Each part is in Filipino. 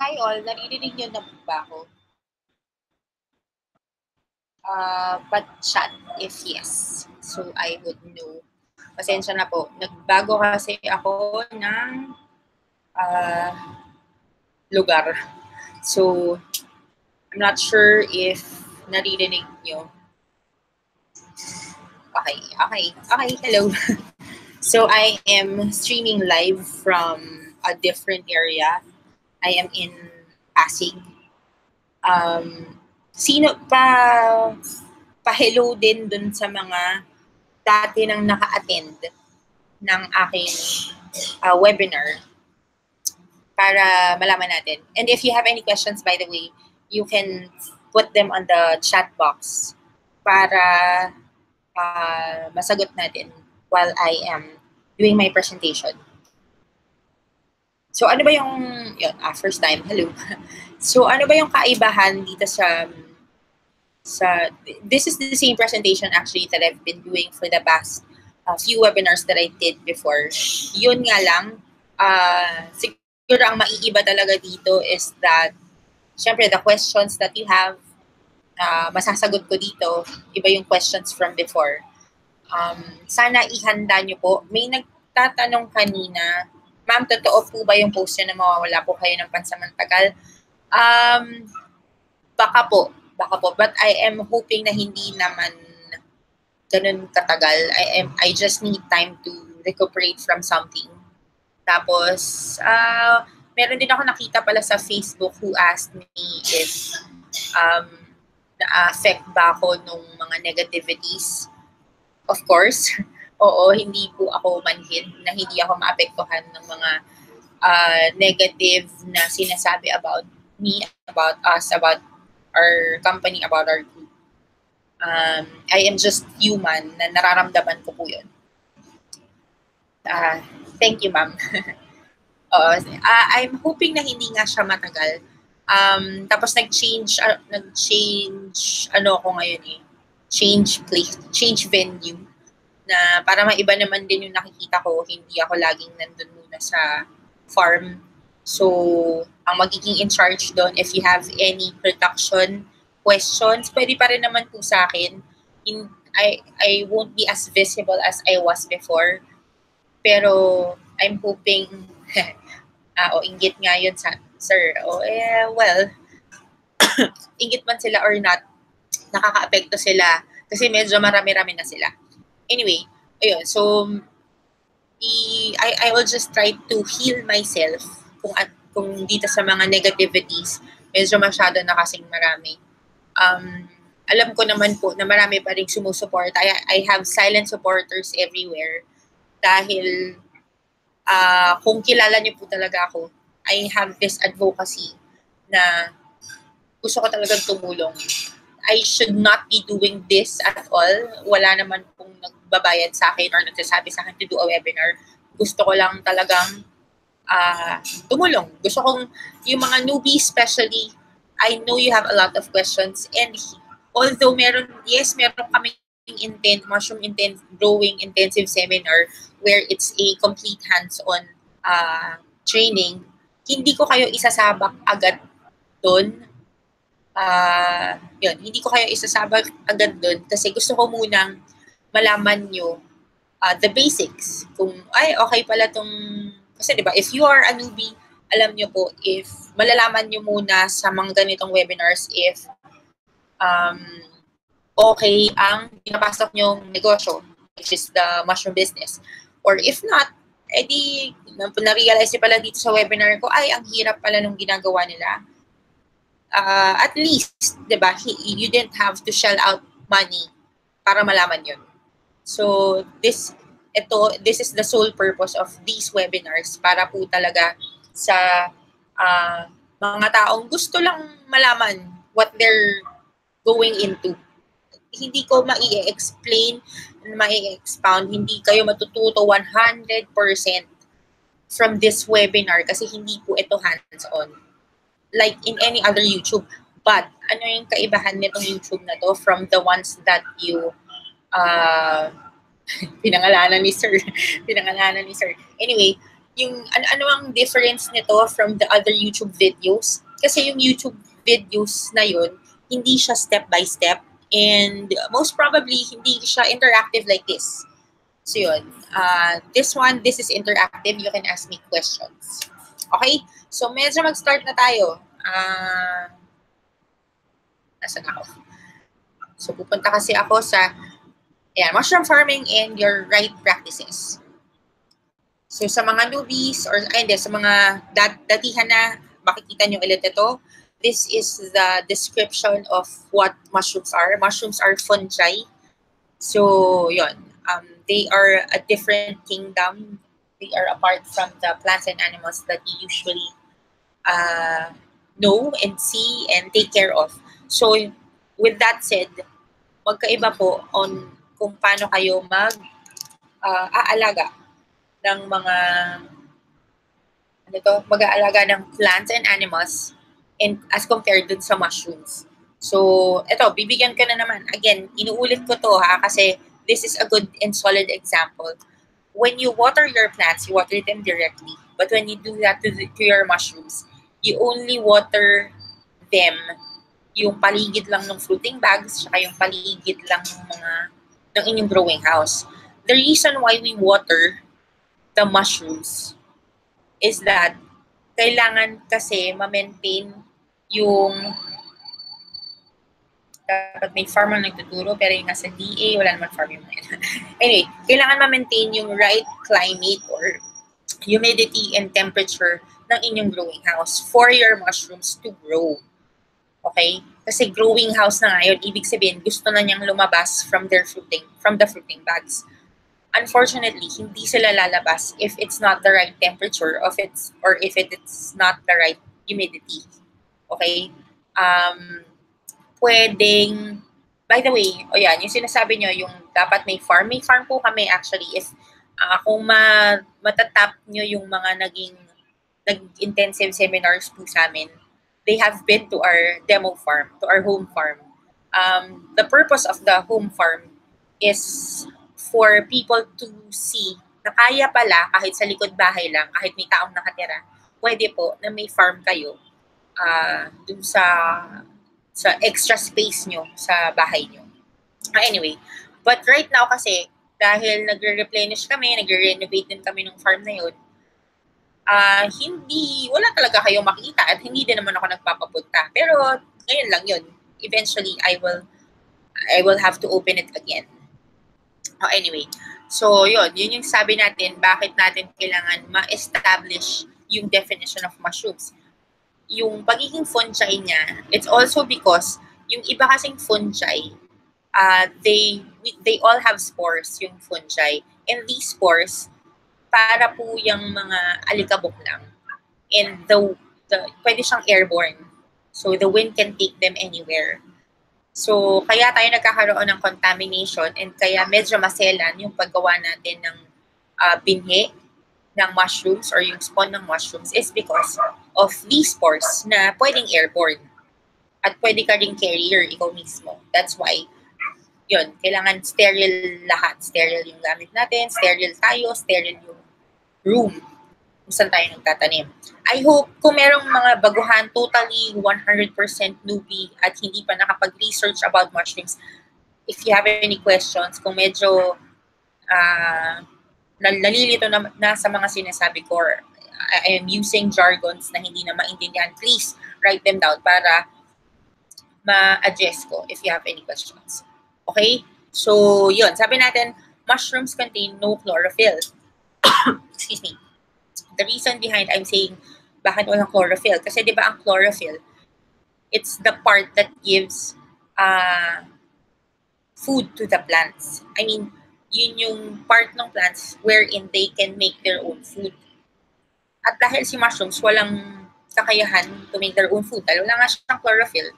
Hi all, naririnig niyo na ba ako? But chat if yes. So I would know. Pasensya na po. Nagbago kasi ako ng ah, lugar. So I'm not sure if naririnig niyo. Okay. Hello. So I am streaming live from a different area. I am in Pasig. Sino pa-hello din dun sa mga dati nang naka-attend ng aking webinar para malaman natin. And if you have any questions, by the way, you can put them on the chat box para masagot natin while I am doing my presentation. So ano ba yung, first time, hello. So ano ba yung kaibahan dito sa this is the same presentation actually that I've been doing for the past few webinars that I did before. Yun nga lang, siguro ang maiiba talaga dito is that, syempre, the questions that you have, masasagot ko dito, iba yung questions from before. Sana ihanda nyo po. May nagtatanong kanina, ma'am, totoo po ba yung post nyo na mawawala po kayo ng pansamantagal? Baka po. But I am hoping na hindi naman ganun katagal. I just need time to recuperate from something. Tapos, meron din ako nakita pala sa Facebook who asked me if na-affect ba ako nung mga negativities. Of course, oo, hindi po ako manhid na hindi ako maapektuhan ng mga negative na sinasabi about me, about us, about our company, about our group. I am just human na nararamdaman ko po yun. Thank you, ma'am. I'm hoping na hindi nga siya matagal. Tapos nag-change ako ngayon eh. Change place, change venue na para maiba naman din yung nakikita ko, hindi ako laging nandun muna sa farm. So, ang magiging in charge doon, if you have any production questions, pwede pa rin naman po sa akin. I won't be as visible as I was before. Pero, I'm hoping, inggit nga yun, sir. Well, inggit man sila or not, nakaka-apekto sila. Kasi medyo marami-rami na sila. Anyway, ayun. So, I will just try to heal myself kung dito sa mga negativities, medyo masyado na kasing marami. Alam ko naman po na marami pa rin sumusuport. I have silent supporters everywhere dahil kung kilala niyo po talaga ako, I have this advocacy na gusto ko talagang tumulong. I should not be doing this at all. Wala naman pong nagbabayad sa akin or nagsasabi sa akin to do a webinar. Gusto ko lang talagang tumulong. Gusto kong, yung mga newbies especially, I know you have a lot of questions and although meron kami mushroom growing intensive seminar where it's a complete hands-on training, hindi ko kayo isasabak agad doon. Hindi ko kayo isasabak agad doon kasi gusto ko munang malaman nyo the basics. Kung, okay pala tong, kasi diba, if you are a newbie, alam nyo po, if malalaman nyo muna sa mga ganitong webinars if okay ang pinapasok nyong negosyo, which is the mushroom business. Or if not, edi, na-realize nyo pala dito sa webinar ko, ang hirap pala nung ginagawa nila. At least, diba, you didn't have to shell out money para malaman yun. So, this is the sole purpose of these webinars para po talaga sa mga taong gusto lang malaman what they're going into. Hindi ko mai-explain, mai-expound, hindi kayo matututo 100% from this webinar kasi hindi po ito hands-on. Like in any other YouTube. But, ano yung kaibahan nitong YouTube na to from the ones that you pinangalanan ni sir. Anyway, ano ang difference nito from the other YouTube videos? Kasi yung YouTube videos na yun, hindi siya step by step, and most probably hindi siya interactive like this. So yun, this is interactive. You can ask me questions. Okay? So medyo mag-start na tayo. Nasaan ako? So pupunta kasi ako sa mushroom farming and your right practices. So sa mga newbies or sa mga datihan na, makikita nyo ulit ito. This is the description of what mushrooms are. Mushrooms are fungi. So yun, they are a different kingdom. They are apart from the plants and animals that you usually know and see and take care of. So with that said, magkaiba po on kung paano kayo aalaga ng mga mag-aalaga ng plants and animals and as compared dun sa mushrooms. So, ito, bibigyan ko na naman. Again, inuulit ko to kasi this is a good and solid example. When you water your plants, you water them directly. But when you do that to your mushrooms, you only water them yung paligid lang ng fruiting bags, saka yung paligid lang ng inyong growing house. The reason why we water the mushrooms is that kailangan kasi ma-maintain yung dapat may farmer nagtuturo pero yung nasa DA, wala naman farmer yun. Anyway, kailangan ma-maintain yung right climate or humidity and temperature ng inyong growing house for your mushrooms to grow. Okay? Kasi growing house na ngayon, ibig sabihin, gusto na niyang lumabas from the fruiting bags. Unfortunately, hindi sila lalabas if it's not the right temperature if it's not the right humidity. Okay? Pwedeng, by the way, yung sinasabi nyo, yung dapat may farm po kami actually. If kung matatap nyo yung mga nag-intensive seminars po sa amin, they have been to our demo farm, to our home farm. The purpose of the home farm is for people to see na kaya pala kahit sa likod bahay lang, kahit may taong nakatira, pwede po na may farm kayo dun sa extra space nyo sa bahay nyo. Anyway, but right now kasi, dahil nagre-replenish kami, nagre-renovate din kami ng farm na yun, wala talaga kayong makita at hindi din naman ako nagpapapunta. Pero ngayon lang yun. Eventually, I will have to open it again. Anyway, so yun yung sabi natin, bakit natin kailangan ma-establish yung definition of mushrooms. Yung pagiging fungi niya, it's also because yung iba kasing fungi, they all have spores, yung fungi. And these spores, para po yung mga alikabok lang. And pwede siyang airborne. So the wind can take them anywhere. So, kaya tayo nagkakaroon ng contamination and kaya medyo maselan yung paggawa natin ng binhi ng mushrooms or yung spawn ng mushrooms is because of these spores na pwedeng airborne. At pwede ka ring carrier, ikaw mismo. That's why, yun, kailangan sterile lahat. Sterile yung gamit natin, sterile tayo, sterile yung room kung saan tayo nagtatanim. I hope kung merong mga baguhan, totally 100% newbie at hindi pa nakapag-research about mushrooms, if you have any questions, kung medyo nalilito na sa mga sinasabi ko or I am using jargons na hindi na maintindihan, please write them down para ma-address ko if you have any questions. Okay? So, yun. Sabi natin, mushrooms contain no chlorophyll. Excuse me. The reason behind I'm saying bakit walang chlorophyll, kasi di ba ang chlorophyll, it's the part that gives food to the plants. I mean, yun yung part ng plants wherein they can make their own food. At dahil si mushrooms walang kakayahan to make their own food, dahil wala nga siyang chlorophyll,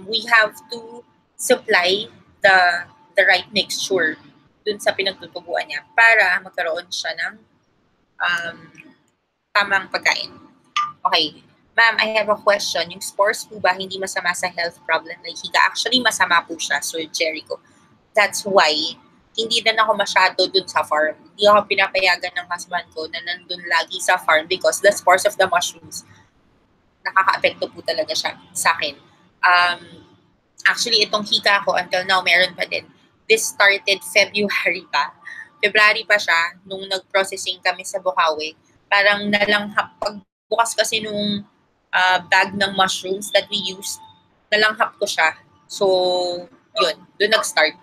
we have to supply the right mixture dun sa pinagtutubuan niya para magkaroon siya ng tamang pagkain. Okay, ma'am, I have a question. Yung spores po ba hindi masama sa health problem like higa? Actually, masama po siya, Sir Jericho. That's why hindi na ako masyado dun sa farm. Hindi ako pinapayagan ng husband ko na nandun lagi sa farm because the spores of the mushrooms, nakaka-apekto po talaga siya sa akin. Actually, itong hika ko until now, meron pa din. This started February pa. February pa siya, nung nag-processing kami sa Bukawi. Parang nalanghap, pagbukas kasi nung bag ng mushrooms that we used, nalanghap ko siya. So, yun, doon nag-start.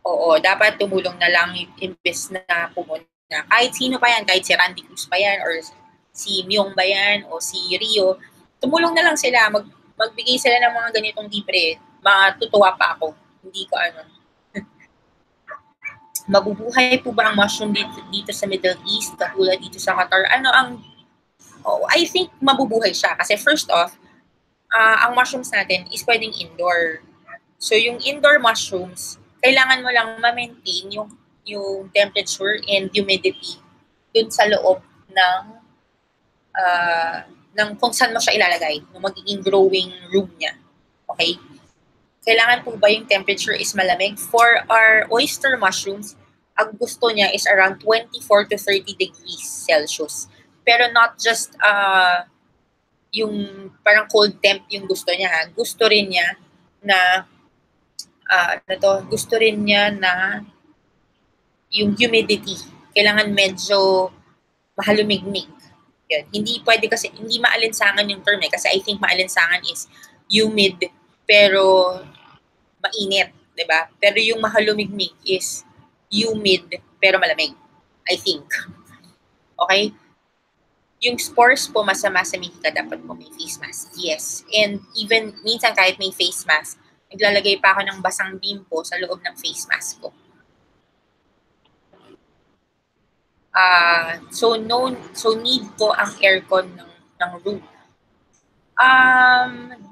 Oo, dapat tumulong na lang imbes na pumunta. Kahit sino pa yan, kahit si Randy Cruz pa yan, or si Myung ba yan, o si Rio, tumulong na lang sila, magbigay sila ng mga ganitong libre. Matutuwa pa ako. Hindi ko ano. Mabubuhay po ba ang mushroom dito sa Middle East, katulad dito sa Qatar? I think mabubuhay siya. Kasi first off, ang mushrooms natin is pwedeng indoor. So yung indoor mushrooms, kailangan mo lang ma-maintain yung temperature and humidity dun sa loob ng kung saan mo siya ilalagay, ng magiging growing room niya. Okay? Kailangan po ba yung temperature is malamig? For our oyster mushrooms, ang gusto niya is around 24 to 30 degrees Celsius. Pero not just yung parang cold temp yung gusto niya. Ha? Gusto rin niya na yung humidity, kailangan medyo mahalumigmig. Yun. Hindi pwede kasi, hindi maalinsangan yung term kasi I think maalinsangan is humid pero mainit, di ba? Pero yung mahalumigmig is humid pero malamig, I think. Okay? Yung spores po masama sa mika, dapat po may face mask. Yes. And even minsan kahit may face mask, naglalagay pa ako ng basang bimpo sa loob ng face mask ko. So need po ang aircon ng room.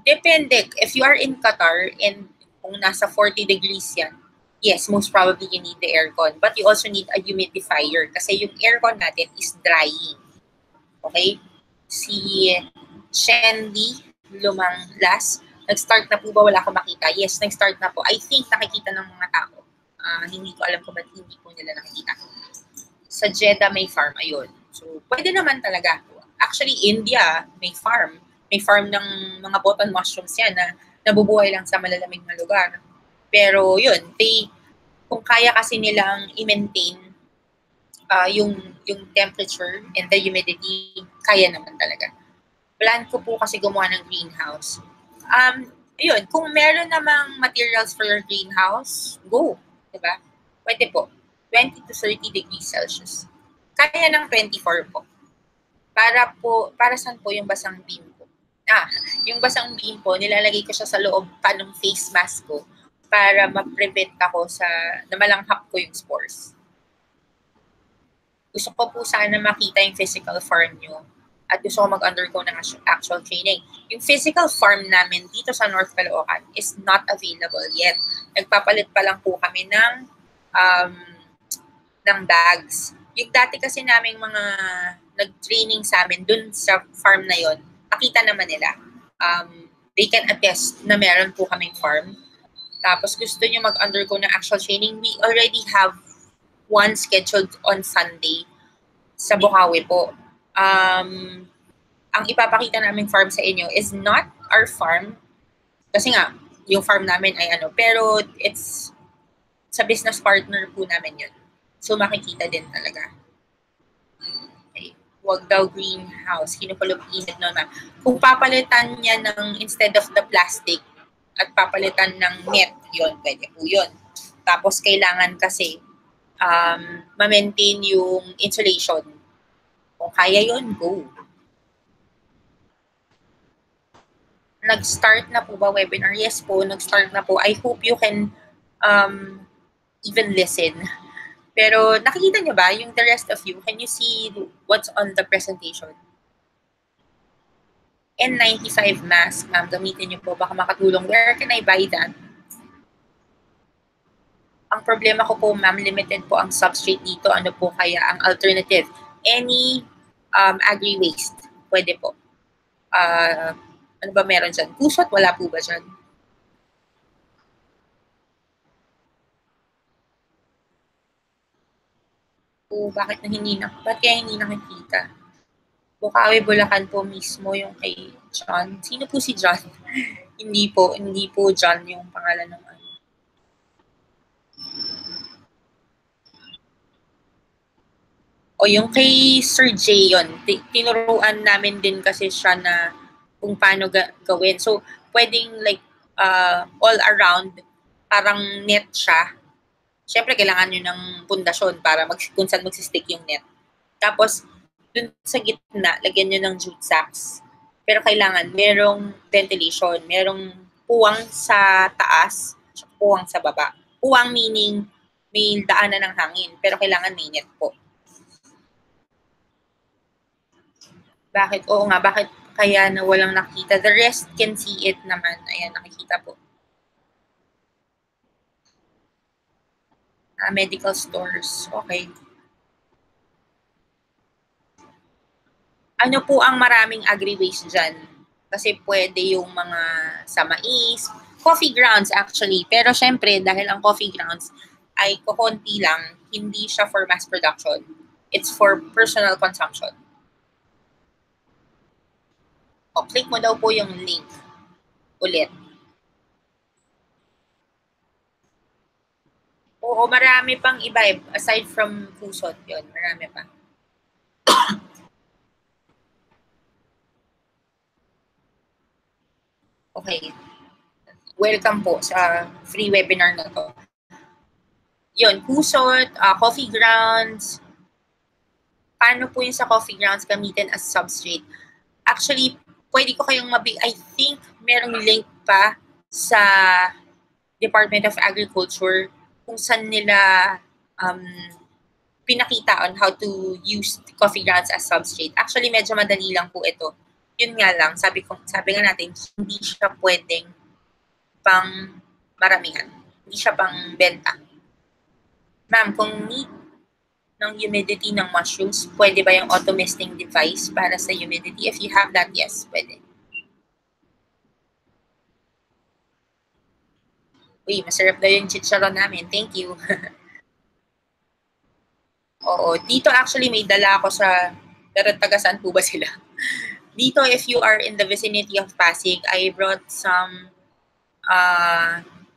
Depende. If you are in Qatar and kung nasa 40 degrees yan, yes, most probably you need the aircon. But you also need a humidifier kasi yung aircon natin is drying. Okay? Si Shendy Lumanglas, nag-start na po ba? Wala akong makita. Yes, nag-start na po. I think nakikita ng mga tao. Hindi ko alam kung ba't hindi po nila nakikita. Sa Jeddah may farm, ayun. So, pwede naman talaga. Actually, India may farm. May farm ng mga button mushrooms yan na nabubuhay lang sa malalamig na lugar. Pero yun, kung kaya kasi nilang i-maintain yung temperature and the humidity, kaya naman talaga. Plan ko po kasi gumawa ng greenhouse. Yun, kung meron namang materials for your greenhouse, go. Diba? Pwede po. 20 to 30 degrees Celsius. Kaya ng 24 po. Para saan po yung basang beam ko? Yung basang beam po, nilalagay ko siya sa loob pa ng face mask ko para ma-prevent ako na malanghap ko yung spores. Gusto ko po sana makita yung physical farm nyo at gusto ko mag-undergo ng actual training. Yung physical farm namin dito sa North Caloocan is not available yet. Nagpapalit pa lang po kami ng bags. Yung dati kasi naming mga nag-training sa amin dun sa farm na yon, nakita naman nila. They can attest na meron po kaming farm. Tapos gusto nyo mag-undergo ng actual training, we already have one scheduled on Sunday sa Bukawi po. Ang ipapakita namin farm sa inyo is not our farm. Kasi nga, yung farm namin ay pero it's sa business partner po namin yun. So, makikita din talaga. Okay. Huwag daw greenhouse. Kinukulog init naman. Kung papalitan niya instead of the plastic at papalitan ng net, yun, pwede po yun. Tapos, kailangan kasi ma-maintain yung insulation. Kung kaya yun, go. Nag-start na po ba webinar? Yes po, nag-start na po. I hope you can even listen. Pero nakikita niyo ba yung the rest of you? Can you see what's on the presentation? N95 mask, ma'am, gamitin niyo po. Baka makatulong. Where can I buy that? Ang problema ko po, ma'am, limited po ang substrate dito. Ano po kaya ang alternative? Any agri-waste. Pwede po. Ano ba meron dyan? Kusot, wala po ba dyan? O bakit kaya hindi nakikita? Bukawi, Bulacan po mismo yung kay John. Sino po si John? Hindi po John yung pangalan ng ano. O yung kay Sir J yun, tinuruan namin din kasi siya na kung paano gawin. So, pwedeng like all around, parang net siya. Siyempre, kailangan nyo ng pundasyon para kung saan magsistick yung net. Tapos, dun sa gitna, lagyan nyo ng jute sacks. Pero kailangan merong ventilation, merong puwang sa taas, puwang sa baba. Puwang meaning may daanan ng hangin, pero kailangan may net po. Bakit? Oo nga, bakit kaya na walang nakita? The rest can see it naman. Ayan, nakikita po. Medical stores. Okay. Ano po ang maraming agri-waste dyan? Kasi pwede yung mga sa mais, coffee grounds actually. Pero syempre, dahil ang coffee grounds ay kukunti lang, hindi siya for mass production. It's for personal consumption. O, click mo daw po yung link ulit. Oo, marami pang iba eh. Aside from pusot, yun, marami pa. Okay. Welcome po sa free webinar na to. Yun, pusot, coffee grounds. Paano po yung sa coffee grounds gamitin as substrate? Actually, pwede ko kayong I think merong link pa sa Department of Agriculture kung saan nila pinakita on how to use coffee grounds as substrate. Actually, medyo madali lang po ito. Yun nga lang, sabi nga natin, hindi siya pwedeng pang maramihan. Hindi siya pang benta. Ma'am, kung need ng humidity ng mushrooms, pwede ba yung auto-misting device para sa humidity? If you have that, yes, pwede. Uy, masarap daw yung chicharon namin. Thank you. Oo, dito actually may dala ako sa, pero taga saan po ba sila? Dito, if you are in the vicinity of Pasig, I brought some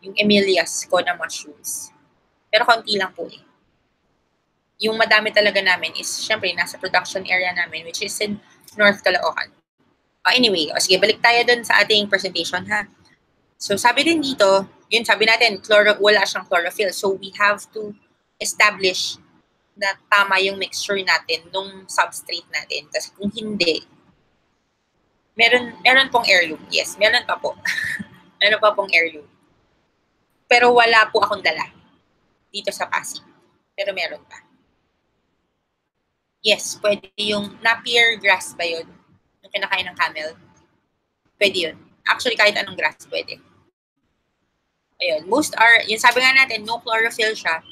yung Emilias ko na mushrooms. Pero konti lang po eh. Yung madami talaga namin is, syempre, nasa production area namin, which is in North Caloocan. Anyway, sige, balik tayo dun sa ating presentation, ha? So, sabi din dito, yun, sabi natin, wala siyang chlorophyll. So, we have to establish na tama yung mixture natin nung substrate natin. Kasi kung hindi, meron pong heirloom. Yes, meron pa po. Meron pa pong heirloom. Pero wala po akong dala dito sa Pasig. Pero meron pa. Yes, pwede yung napier grass ba yun? Yung kinakain ng camel? Pwede yun. Actually, kahit anong grass, pwede. Ayun. Most are, yung sabi nga natin, no chlorophyll siya.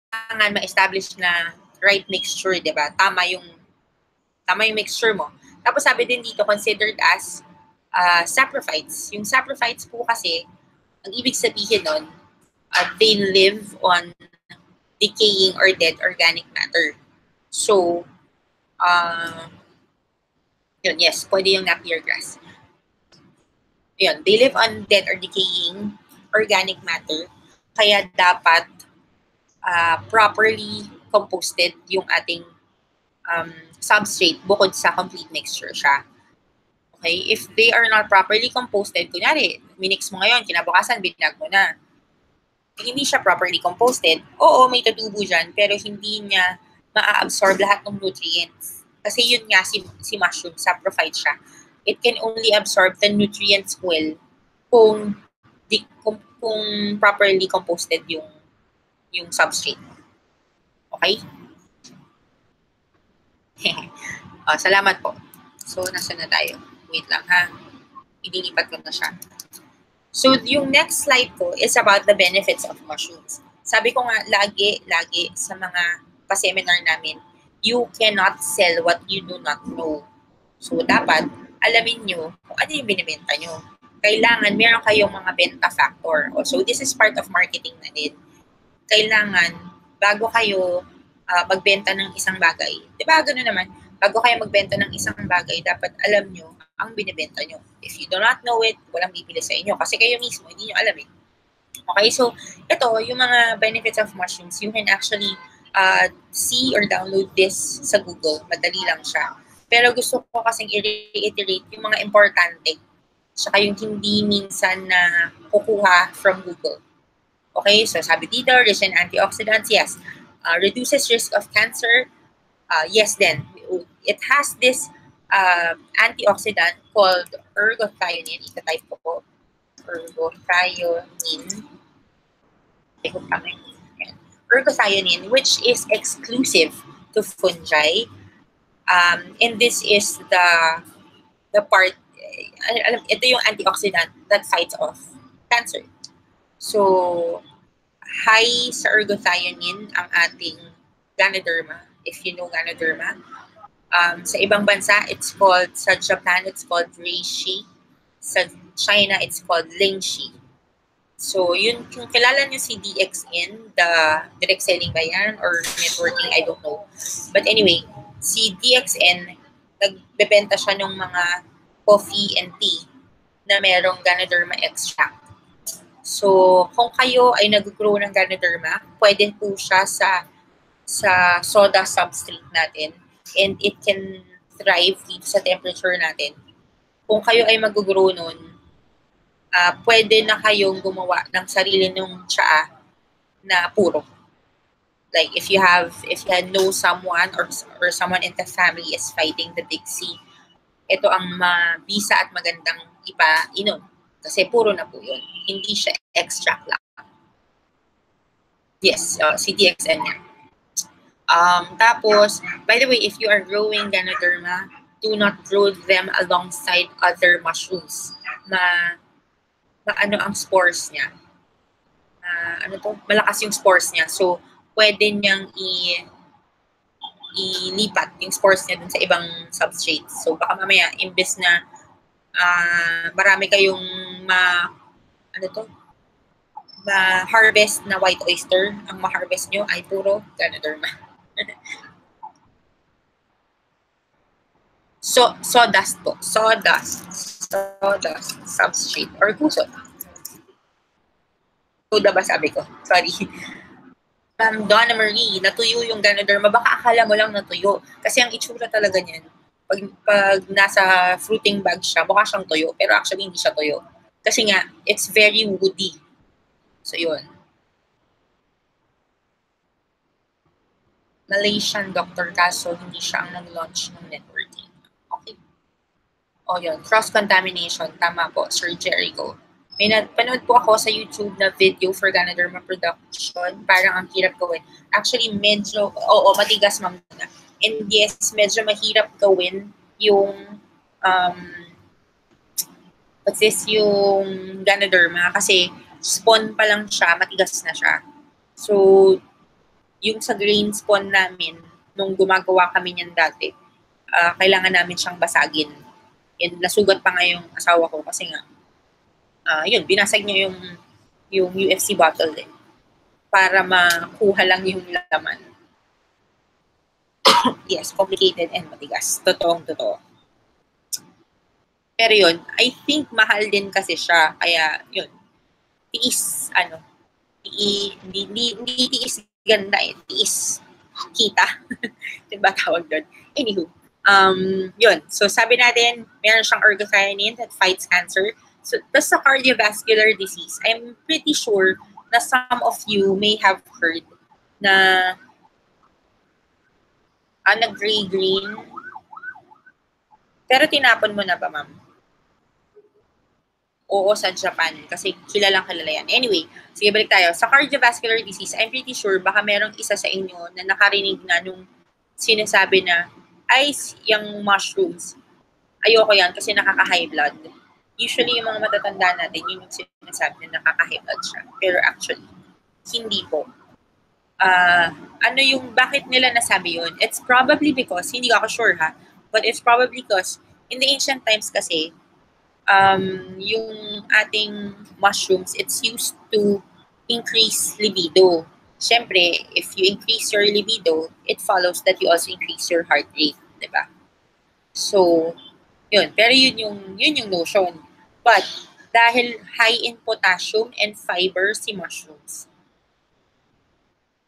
Kailangan ma-establish na right mixture, di ba? Tama yung mixture mo. Tapos sabi din dito, considered as saprophytes. Yung saprophytes po kasi, ang ibig sabihin nun, they live on decaying or dead organic matter. So, yun, yes, pwede yung napier grass. Yun, they live on dead or decaying organic matter. Kaya dapat properly composted yung ating substrate bukod sa complete mixture siya. Okay? If they are not properly composted, kunyari, minix mo ngayon, kinabukasan, binag mo na. Hindi siya properly composted, oo, may tutubo dyan, pero hindi niya ma-absorb lahat ng nutrients. Kasi yun nga, si mushroom, saprophyte siya. It can only absorb the nutrients well kung properly composted yung substrate. Okay? Salamat po. So, nasa na tayo? Wait lang ha. Ililipat ko na siya. So, yung next slide ko is about the benefits of mushrooms. Sabi ko nga, lagi sa mga pa-seminar namin, you cannot sell what you do not know. So, dapat alamin nyo kung ano yung binibenta nyo. Kailangan meron kayong mga benta factor. So, this is part of marketing na din. kailangan, bago kayo magbenta ng isang bagay, di ba gano'n naman, bago kayo magbenta ng isang bagay, dapat alam nyo ang binibenta nyo. If you do not know it, walang bibili sa inyo. Kasi kayo mismo, hindi nyo alam eh. Okay, so ito, yung mga benefits of mushrooms, you can actually see or download this sa Google. Madali lang siya. Pero gusto ko kasing i-reiterate yung mga importante. Saka yung hindi minsan na kukuha from Google. Okay, so sabi dito, rich in antioxidants, yes. Reduces risk of cancer, yes then. It has this antioxidant called ergothioneine. Ita-type ko po. Ergothioneine. Ergothioneine, which is exclusive to fungi. And this is the part, ito yung antioxidant that fights off cancer. So, high sa ergothioneine ang ating Ganoderma, if you know Ganoderma. Sa ibang bansa, sa Japan, it's called reishi. Sa China, it's called lingxi. So, yun, kung kilala nyo si DXN, the direct selling ba yan or networking, I don't know. But anyway, si DXN, nagbebenta siya ng mga coffee and tea na merong Ganoderma extract. So, kung kayo ay nag-grow ng Ganoderma, pwede po siya sa soda substrate natin and it can thrive dito sa temperature natin. Kung kayo ay mag-grow nun, pwede na kayong gumawa ng sarili ng tsaa na puro. Like if you know someone or someone in the family is fighting the big C, ito ang mabisa at magandang ipainom. Kasi puro na po yun. Hindi siya extract lang. Yes, si DXN yan. Tapos, by the way, if you are growing Ganoderma, do not grow them alongside other mushrooms. Ano ang spores niya. Malakas yung spores niya. So, pwede niyang ilipat yung spores niya dun sa ibang substrates. So, baka mamaya, imbes na marami kayong ma-harvest na white oyster, ang ma-harvest nyo ay puro Ganoderma. Sawdust po. Sawdust substrate or kusot. Soda ba sabi ko? Sorry. Donna Marie, natuyo yung Ganoderma. Baka akala mo lang natuyo. Kasi ang itsura talaga niyan, pag nasa fruiting bag siya, mukha siyang tuyo. Pero actually, hindi siya tuyo. Kasi nga, it's very woody. So, yun. Malaysian doctor kaso hindi siya ang nag-launch ng networking. Okay. O yun, cross-contamination. Tama po, Sir Jericho. May napanood po ako sa YouTube na video for Ganoderma production. Parang ang hirap gawin. Actually, medyo, matigas ma'am na. And yes, medyo mahirap gawin yung, yung Ganoderma. Kasi spawn pa lang siya, matigas na siya. So, yung sa grain spawn namin, nung gumagawa kami niyan dati, kailangan namin siyang basagin. And nasugat pa nga yung asawa ko kasi nga, yun, binasag niya yung UFC bottle eh, para makuha lang yung laman. Yes, complicated and matigas. Totoo. Pero yun, I think mahal din kasi siya. Kaya yun, tiis, hindi tiis ganda eh, tiis kita. Diba tawag doon? Anywho, yun. So sabi natin, meron siyang ergothioneine that fights cancer. So, tas sa cardiovascular disease, I'm pretty sure na some of you may have heard na nag-gray-green. Pero tinapon mo na ba, ma'am? Oo, sa Japan. Kasi kilalang kilala yan. Anyway, sige, balik tayo. Sa cardiovascular disease, I'm pretty sure baka merong isa sa inyo na nakarinig na nung sinasabi na, ay, yung mushrooms, ayoko yan kasi nakaka-high blood. Usually, yung mga matatanda natin, yun yung sinasabi na nakaka-high blood siya. Pero actually, hindi po. Bakit nila nasabi yun? It's probably because, hindi ako sure ha, but it's probably because, in the ancient times kasi, yung ating mushrooms, it's used to increase libido. syempre, if you increase your libido, it follows that you also increase your heart rate, di ba? So, yun. Pero yun yung notion. But, dahil high in potassium and fiber si mushrooms,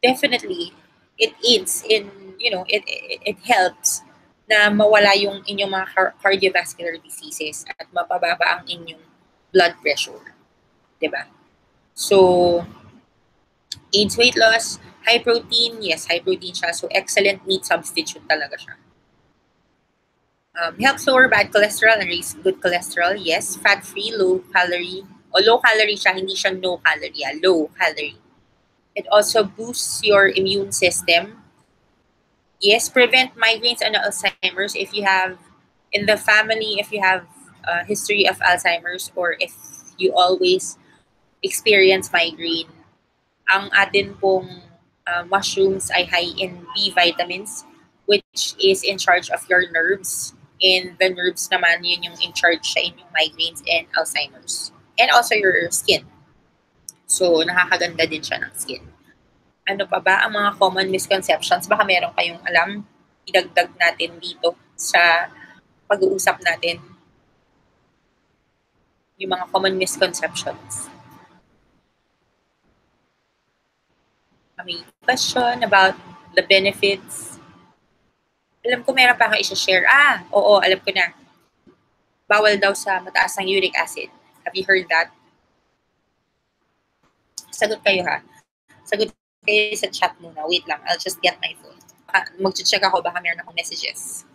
definitely, it aids in, it helps na mawala yung inyong mga cardiovascular diseases at mapababa ang inyong blood pressure. Diba? So, aids weight loss, high protein, yes, high protein siya. So, excellent meat substitute talaga siya. Helps lower bad cholesterol and raise good cholesterol, yes. Fat-free, low-calorie, o low-calorie siya, hindi siya no-calorie, low-calorie. It also boosts your immune system. Yes, prevent migraines and Alzheimer's if you have, in the family, if you have a history of Alzheimer's or if you always experience migraine. Ang atin pong mushrooms ay high in B vitamins, which is in charge of your nerves. And the nerves naman, yun yung in charge sa inyong migraines and Alzheimer's. And also your skin. So, nakakaganda din siya ng skin. Ano pa ba ang mga common misconceptions? Baka meron kayong alam, idagdag natin dito sa pag-uusap natin. Yung mga common misconceptions. May question about the benefits. Alam ko meron pa akong isa-share. Oo, alam ko na. Bawal daw sa mataas ng uric acid. Have you heard that? Sagot kayo ha. Sagot kayo sa chat muna. Wait lang, I'll just get my phone. Mag-check ako, baka meron akong messages.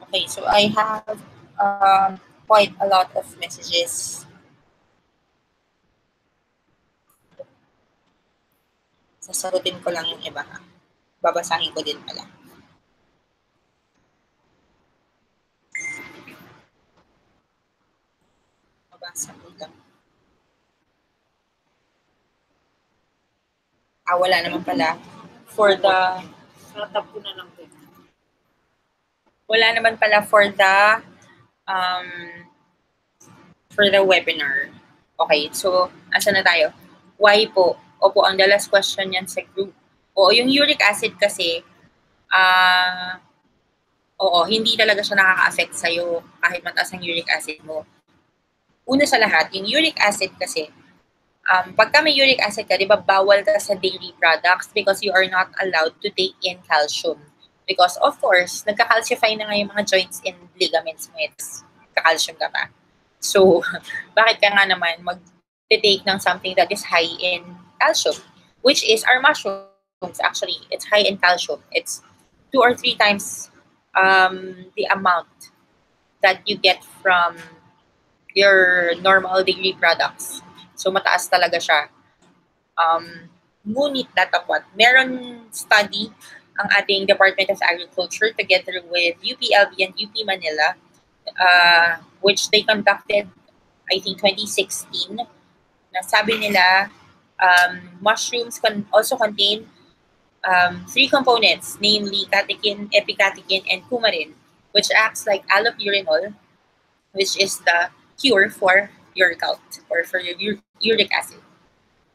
Okay, so I have quite a lot of messages. Sasagutin ko lang yung iba ha. Babasahin ko din pala. Babasa ko lang. Wala naman pala. For the... Natap ko na lang ko. Wala naman pala for the webinar. Okay, so asa na tayo? Why po? Opo, ang the last question yan sa group. Oo, yung uric acid kasi, hindi talaga siya nakaka-affect sa'yo kahit mataas ang uric acid mo. Una sa lahat, yung uric acid kasi, pagka may uric acid ka, di ba bawal ka sa dairy products because you are not allowed to take in calcium. Because of course, nagka-calcify na nga yung mga joints and ligaments mo. Nagka-calcium ka pa. So, bakit ka nga naman mag-take ng something that is high in calcium? Which is our mushrooms, actually. It's high in calcium. It's 2 or 3 times the amount that you get from your normal dairy products. So, mataas talaga siya. Ngunit datapwat, meron study ang ating Department of Agriculture together with UPLB and UP Manila, which they conducted, I think, 2016. Na sabi nila, mushrooms can also contain 3 components, namely catechin, epicatechin, and coumarin, which acts like allopurinol, which is the cure for your gout or for your uric acid.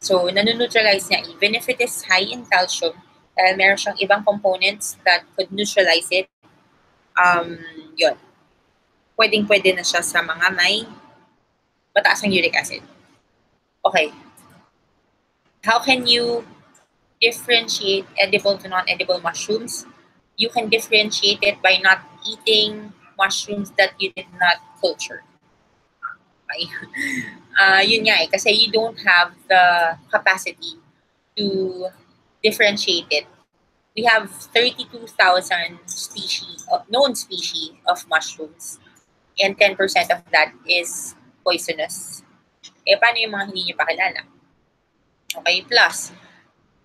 So, nanuneutralize niya even if it is high in calcium, dahil meron siyang ibang components that could neutralize it. Yun. Pwedeng-pwede na siya sa mga may mataas ng uric acid. Okay. How can you differentiate edible to non-edible mushrooms? You can differentiate it by not eating mushrooms that you did not culture. Okay. Yun nga kasi you don't have the capacity to differentiate it. We have 32,000 species, known species of mushrooms, and 10% of that is poisonous. Paano yung mga hindi nyo pa kilala? Okay, plus,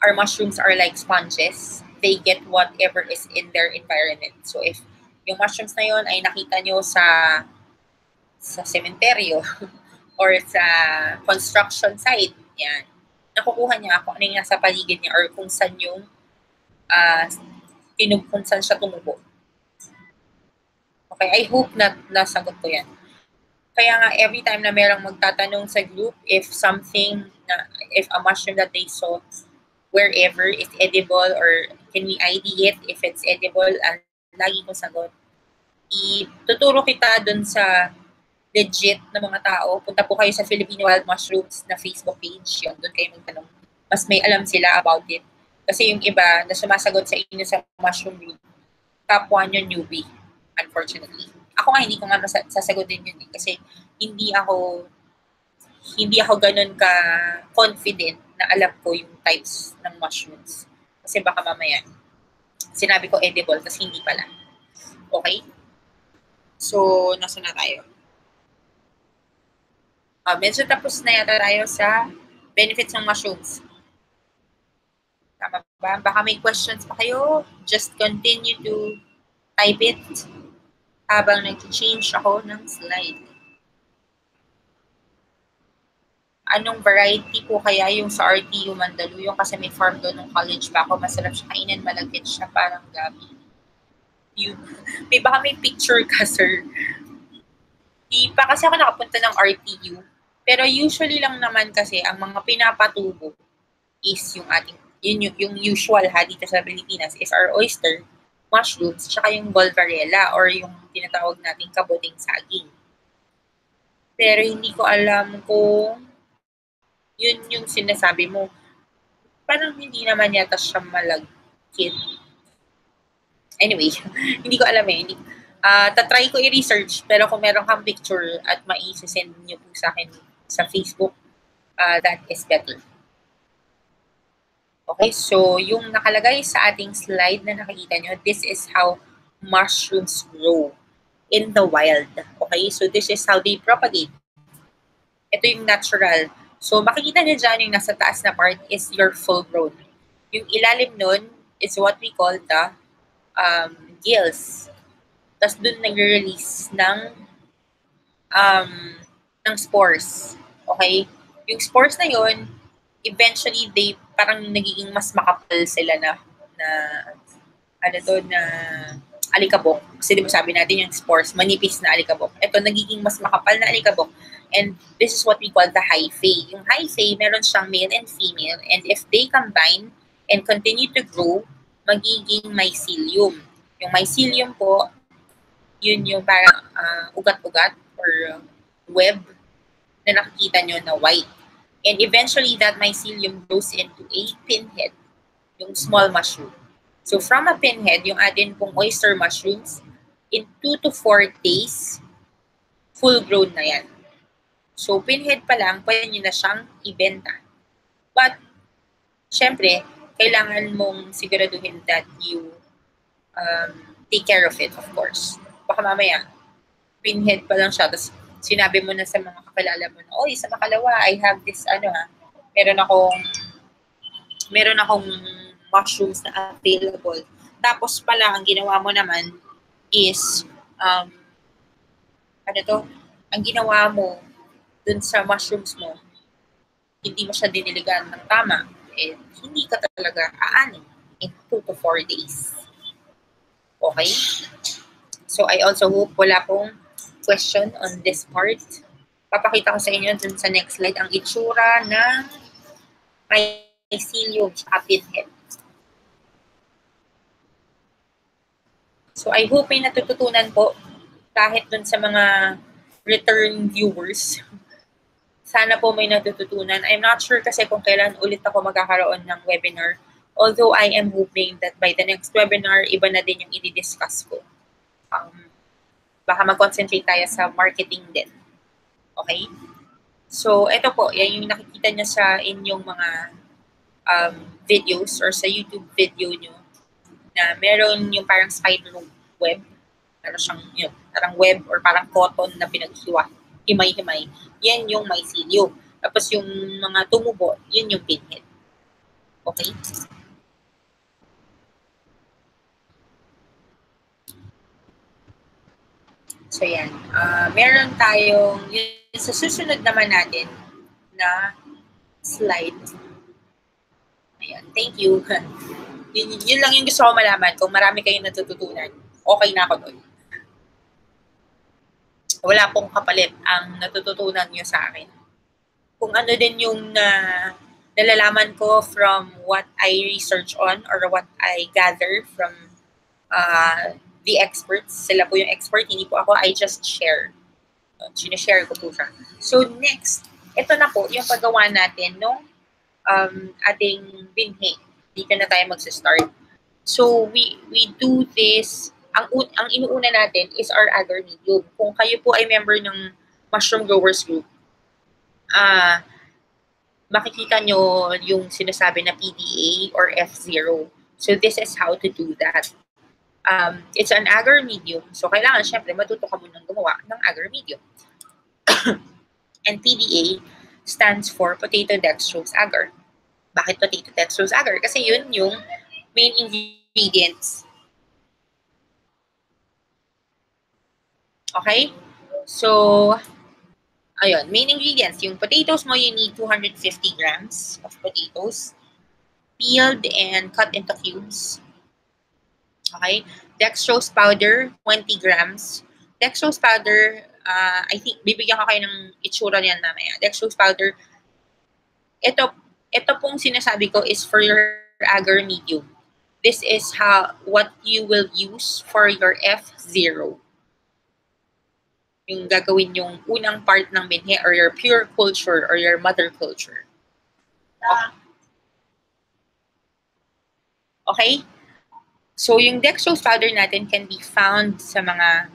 our mushrooms are like sponges. They get whatever is in their environment. So if yung mushrooms na yun ay nakita nyo sa sementeryo or sa construction site. Yan. Nakukuha niya kung ano yung nasa paligid niya or kung saan yung kung saan siya tumubo. Okay, I hope na nasagot ko yan. Kaya nga, every time na merong magtatanong sa group if a mushroom that they saw wherever is edible or can we ID it if it's edible, ang lagi kong sagot, ituturo kita dun sa legit na mga tao. Punta po kayo sa Filipino Wild Mushrooms na Facebook page. Yun, doon kayo magtanong. Mas may alam sila about it. Kasi yung iba na sumasagot sa inyo sa mushroom group, kapwa nyo newbie, unfortunately. Ako nga, hindi ko nga sasagutin yun eh. Kasi hindi ako ganun ka confident na alam ko yung types ng mushrooms. Kasi baka mamaya, sinabi ko edible, kasi hindi pala. Okay? So, nasa na tayo? Medyo tapos na yata tayo sa benefits ng mushrooms. Tama ba? Baka may questions pa kayo. Just continue to type it habang nag-change ako ng slide. Anong variety po kaya yung sa RTU Mandaluyong? Kasi may farm doon ng college pa ako. Masarap siya kainin, malagkit siya, parang gabi. Baka may picture ka, sir. Di pa kasi ako nakapunta ng RTU. Pero usually lang naman kasi ang mga pinapatubo is yung yung usual dito sa Pilipinas is our oyster, mushrooms, tsaka yung volvarella or yung tinatawag nating kabuting saging. Pero hindi ko alam kung yun yung sinasabi mo. Parang hindi naman yata siya malagkit. Anyway, hindi ko alam eh. Tatry ko i-research, pero kung meron kang picture at mai-send nyo po sa akin sa Facebook, that is better. Okay, so yung nakalagay sa ating slide na nakikita nyo, this is how mushrooms grow in the wild. Okay, so this is how they propagate. Ito yung natural. So makikita nyo dyan yung nasa taas na part is your full grown. Yung ilalim nun is what we call the gills. Tapos dun nag-release ng spores. Okay? Yung spores na yun, eventually they parang nagiging mas makapal sila na alikabok. Kasi di ba sabi natin yung spores, manipis na alikabok. Ito nagiging mas makapal na alikabok. And this is what we call the hyphae. Yung hyphae, meron siyang male and female. And if they combine and continue to grow, magiging mycelium. Yung mycelium po, yun yung parang ugat-ugat or web na nakikita nyo na white. And eventually, that mycelium grows into a pinhead, yung small mushroom. So from a pinhead, yung atin pong oyster mushrooms, in 2 to 4 days, full grown na yan. So pinhead pa lang, pwede nyo na siyang ibenta. But, syempre, kailangan mong siguraduhin that you take care of it, of course. Baka mamaya, pinhead pa lang siya, tapos sinabi mo na sa mga kakilala mo na, oy, sa Makalawa, I have this, meron akong mushrooms na available. Tapos pala, ang ginawa mo naman is, ang ginawa mo dun sa mushrooms mo, hindi mo siya diniligan ng tama, eh, hindi ka talaga aanin in 2 to 4 days. Okay? So, I also hope wala pong question on this part. Papakita ko sa inyo dun sa next slide ang itsura ng mycelium at pinhead. So I hope may natututunan po kahit dun sa mga return viewers. Sana po may natututunan. I'm not sure kasi kung kailan ulit ako magkakaroon ng webinar. Although I am hoping that by the next webinar, iba na din yung i-discuss ko. Baka mag-concentrate tayo sa marketing din. Okay? So, ito po, yan yung nakikita niya sa inyong mga videos or sa YouTube video nyo na meron yung parang spider web. Meron siyang yun, parang web or parang cotton na pinaghiwa. Himay-himay. Yan yung mycelium. Tapos yung mga tumubo, yun yung pinhead. Okay? So yan, meron tayong, yun, sa susunod naman natin na slide. Ayan, thank you. Yun lang yung gusto ko malaman. Kung marami kayong natututunan, okay na ako doon. Wala pong kapalit ang natututunan nyo sa akin. Kung ano din yung nalalaman ko from what I research on or what I gather from the experts. Sila po yung expert, hindi po ako. I just share. Sinishare ko po siya. So next, ito na po yung paggawa natin no ating binhi. Dito na tayo magsa-start. So we do this, ang inuuna natin is our agar medium. Kung kayo po ay member ng Mushroom Growers Group, makikita nyo yung sinasabi na PDA or F0. So this is how to do that. It's an agar medium. So kailangan syempre matuto ka munang gumawa ng agar medium. And PDA stands for potato dextrose agar. Bakit potato dextrose agar? Kasi yun yung main ingredients. Okay? So, ayun, main ingredients. Yung potatoes mo, you need 250 grams of potatoes. Peeled and cut into cubes. Okay? Dextrose powder, 20 grams. Dextrose powder, I think, bibigyan ko kayo ng itsura niyan mamaya. Dextrose powder, ito pong sinasabi ko is for your agar medium. This is what you will use for your F0. Yung gagawin yung unang part ng binhi or your pure culture or your mother culture. Okay? So, yung dextrose powder natin can be found sa mga,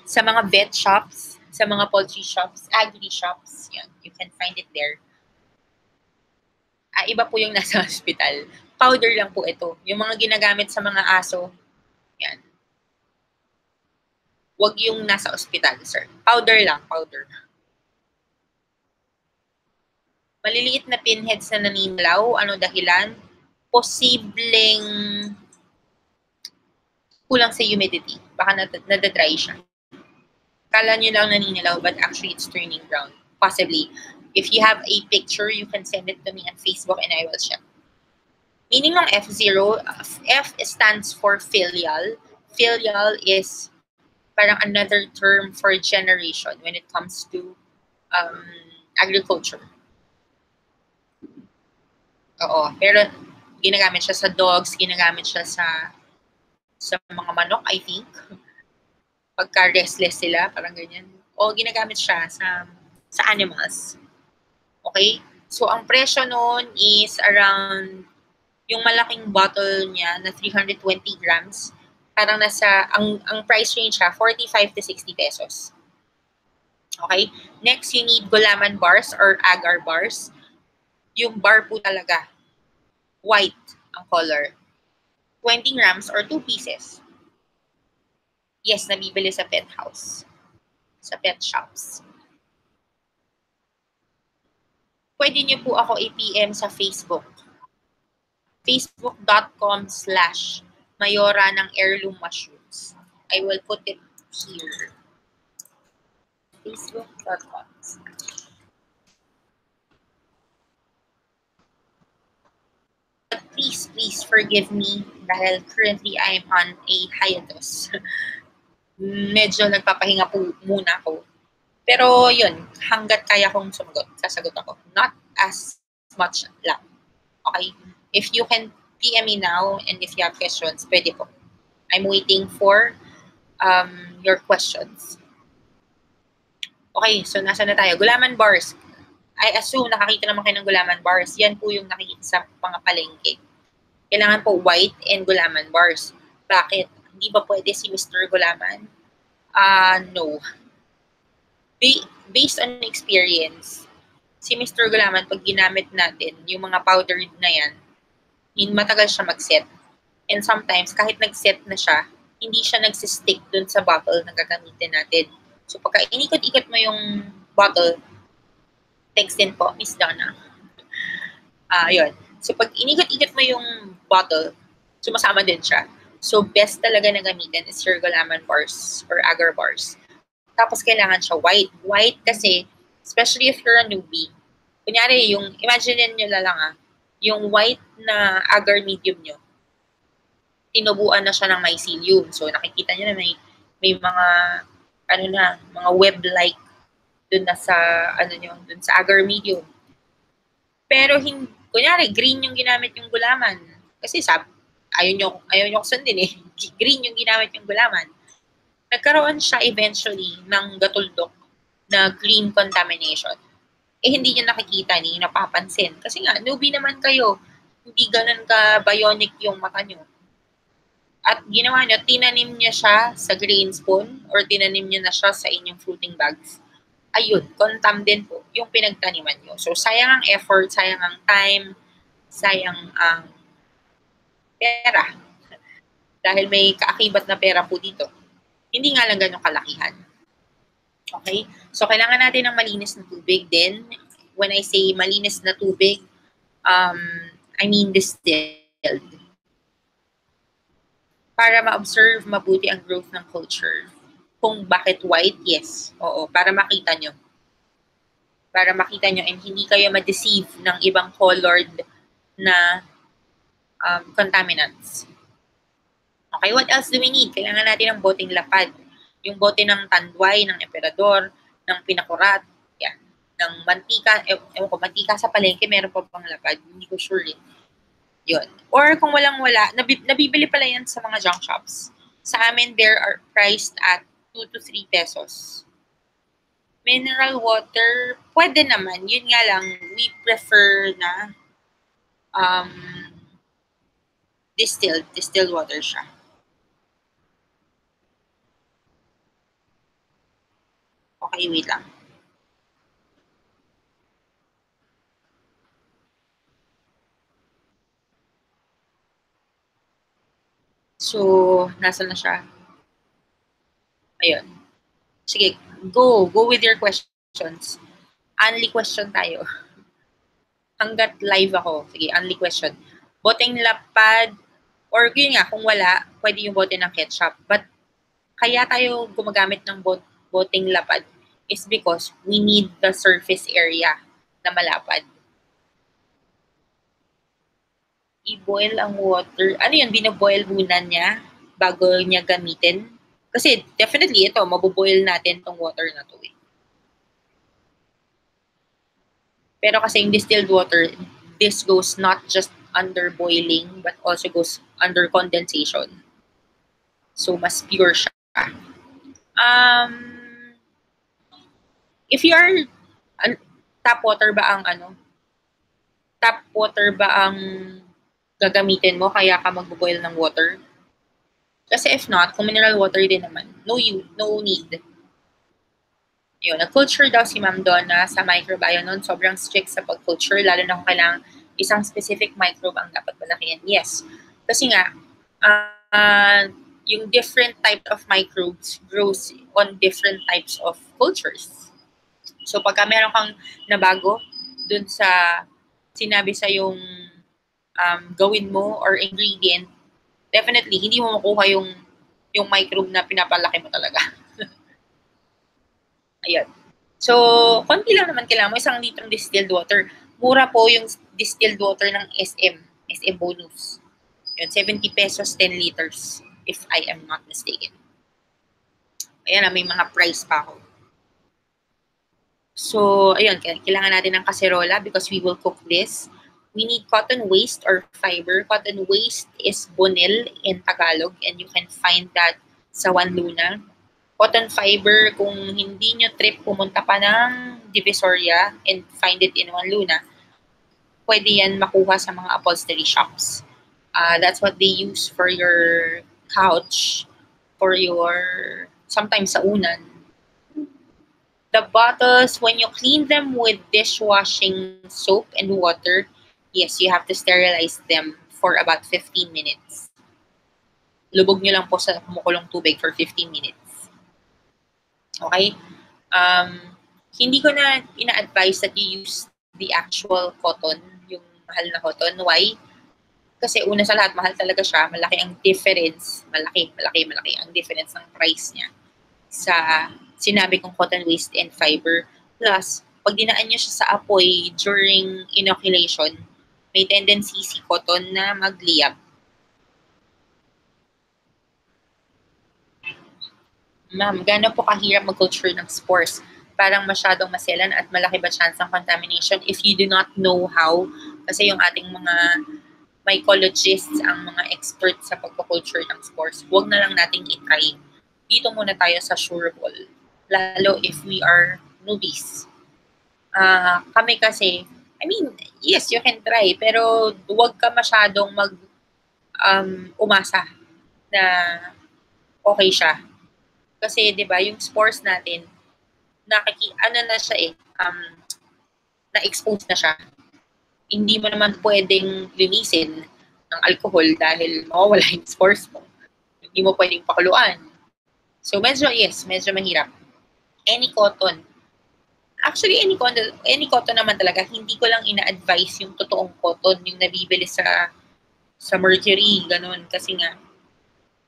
sa mga vet shops, sa mga poultry shops, agri shops. Yan, you can find it there. Iba po yung nasa hospital. Powder lang po ito. Yung mga ginagamit sa mga aso, yan. Huwag yung nasa ospital, sir. Powder lang, powder. Maliliit na pinheads na naninalaw. Ano dahilan? Posibleng kulang sa humidity. Baka nadadry siya. Kala nyo lang naninalaw, but actually it's turning brown. Possibly. If you have a picture, you can send it to me on Facebook and I will check. Meaning ng F0, F stands for filial. Filial is parang another term for generation when it comes to agriculture. Oo, pero ginagamit siya sa dogs, ginagamit siya sa mga manok, I think. Pagka restless sila, parang ganyan. O ginagamit siya sa animals. Okay? So, ang presyo noon is around, yung malaking bottle niya na 320 grams, parang ang price range siya, 45 to 60 pesos. Okay? Next, you need gulaman bars or agar bars. Yung bar po talaga, white ang color. 20 grams or 2 pieces. Yes, nabibili sa pet house. Sa pet shops. Pwede niyo po ako i-PM sa Facebook. Facebook.com/Mayora ng Heirloom Mushrooms. I will put it here. Facebook.com. But please forgive me dahil currently I'm on a hiatus. Medyo nagpapahinga po muna ako. Pero yun, hanggat kaya kong sumagot, sasagot ako. Not as much lang. Okay? If you can PM me now and if you have questions, pwede po. I'm waiting for your questions. Okay, so nasa na tayo? Gulaman bars. I assume nakakita naman kayo ng gulaman bars. Yan po yung nakikita sa mga palengke. Kailangan po white and gulaman bars. Bakit? Hindi ba pwede si Mr. Gulaman? No. Based on experience, si Mr. Gulaman, pag ginamit natin, yung mga powdered na yan, matagal siya mag-set. And sometimes, kahit nag-set na siya, hindi siya nagsistick dun sa bottle na gagamitin natin. So, pagka inikot-ikot mo yung bottle, thanks din po, Miss Donna. Yun. So, pag inikot-ikot mo yung bottle, sumasama din siya. So, best talaga na gamitin is your gulaman bars or agar bars. Tapos, kailangan siya white. White kasi, especially if you're a newbie, kunyari, imagine nyo lang yung white na agar medium nyo, tinubuan na siya ng mycelium. So, nakikita nyo na may mga, mga web-like dun na sa, dun sa agar medium. Pero, kunyari, green yung ginamit yung gulaman. Kasi, ayaw nyo sundin eh. Green yung ginamit yung gulaman. Nagkaroon siya eventually ng gatuldok na green contamination. Hindi nyo nakikita, hindi nyo napapansin. Kasi nga, newbie naman kayo. Hindi ganun ka bionic yung mata nyo. At ginawa nyo, tinanim nyo siya sa grain spoon or tinanim nyo na siya sa inyong fruiting bags. Ayun, contam din po yung pinagtaniman nyo. So, sayang ang effort, sayang ang time, sayang ang pera. Dahil may kaakibat na pera po dito. Hindi nga lang ganun kalakihan. Okay? So, kailangan natin ng malinis na tubig din. When I say malinis na tubig, I mean distilled. Para ma-observe mabuti ang growth ng culture. Kung bakit white, yes. Oo, para makita nyo. Para makita nyo and hindi kayo ma-deceive ng ibang colored na contaminants. Okay, what else do we need? Kailangan natin ng boteng lapad. Yung bote ng tanduay, ng emperador, ng pinakurat, yan. Ng mantika, ewan ko, mantika sa palengke, meron pa bang lapad? Hindi ko sure eh. Yun. Or kung walang-wala, nabibili pala yan sa mga junk shops. Sa amin, there are priced at 2 to 3 pesos. Mineral water, pwede naman. Yun nga lang, we prefer na distilled water siya. Okay, wait lang. So, nasa na siya? Ayun. Sige, go with your questions. Only question tayo. Hanggat live ako. Sige, only question. Boteng lapad, or yun nga, kung wala, pwede yung bote ng ketchup. But, kaya tayo gumagamit ng boteng lapad is because we need the surface area na malapad. I-boil ang water. Ano yun? Binaboil muna niya bago niya gamitin? Kasi definitely ito, mabuboil natin tong water na to eh. Pero kasi yung distilled water, this goes not just under boiling but also goes under condensation. So, mas pure siya. If you are, tap water ba ang gagamitin mo kaya ka magbo-boil ng water? Kasi if not, kung mineral water din naman, no need. Yun, nag-culture daw si Ma'am Donna sa microbiome noon. Sobrang strict sa pag-culture, lalo na kung kailangan isang specific microbe ang dapat malakihan. Yes. Kasi nga, yung different type of microbes grows on different types of cultures. So, pagka meron kang nabago dun sa sinabi sa yung gawin mo or ingredient, definitely, hindi mo makuha yung microbe na pinapalaki mo talaga. Ayun. So, konti lang naman kailangan mo. 1 litrong distilled water. Mura po yung distilled water ng SM Bonus. Yun, 70 pesos, 10 liters, if I am not mistaken. Ayan, may mga price pa ako. So, ayun, kailangan natin ng kaserola because we will cook this. We need cotton waste or fiber. Cotton waste is bonel in Tagalog and you can find that sa One Luna. Cotton fiber, kung hindi nyo trip pumunta pa ng Divisoria and find it in One Luna, pwede yan makuha sa mga upholstery shops. That's what they use for your couch, for your, sometimes sa unan. The bottles, when you clean them with dishwashing soap and water, yes, you have to sterilize them for about 15 minutes. Lubog nyo lang po sa kumukulong tubig for 15 minutes. Okay? Hindi ko na ina-advise that you use the actual cotton, yung mahal na cotton. Why? Kasi una sa lahat, mahal talaga siya. Malaki ang difference. Malaki ang difference ng price niya sa sinabi kong cotton waste and fiber. Plus, pag dinaan niyo siya sa apoy during inoculation, may tendency si cotton na magliyab. Ma'am, gaano po kahirap mag-culture ng spores? Parang masyadong maselan at malaki ba chance ng contamination if you do not know how? Kasi yung ating mga mycologists, ang mga experts sa pagko-culture ng spores, huwag na lang nating itry. Dito muna tayo sa sureable. Lalo if we are newbies. Kami kasi, I mean, yes, you can try, pero huwag ka masyadong umasa na okay siya. Kasi, di ba, yung spores natin, na siya na-expose na siya. Hindi mo naman pwedeng linisin ng alcohol dahil mawawala yung spores mo. Hindi mo pwedeng pakuluan. So, medyo mahirap. Any cotton. Actually, any cotton naman talaga, hindi ko lang ina-advise yung totoong cotton, yung nabibili sa Mercury, ganun. Kasi nga,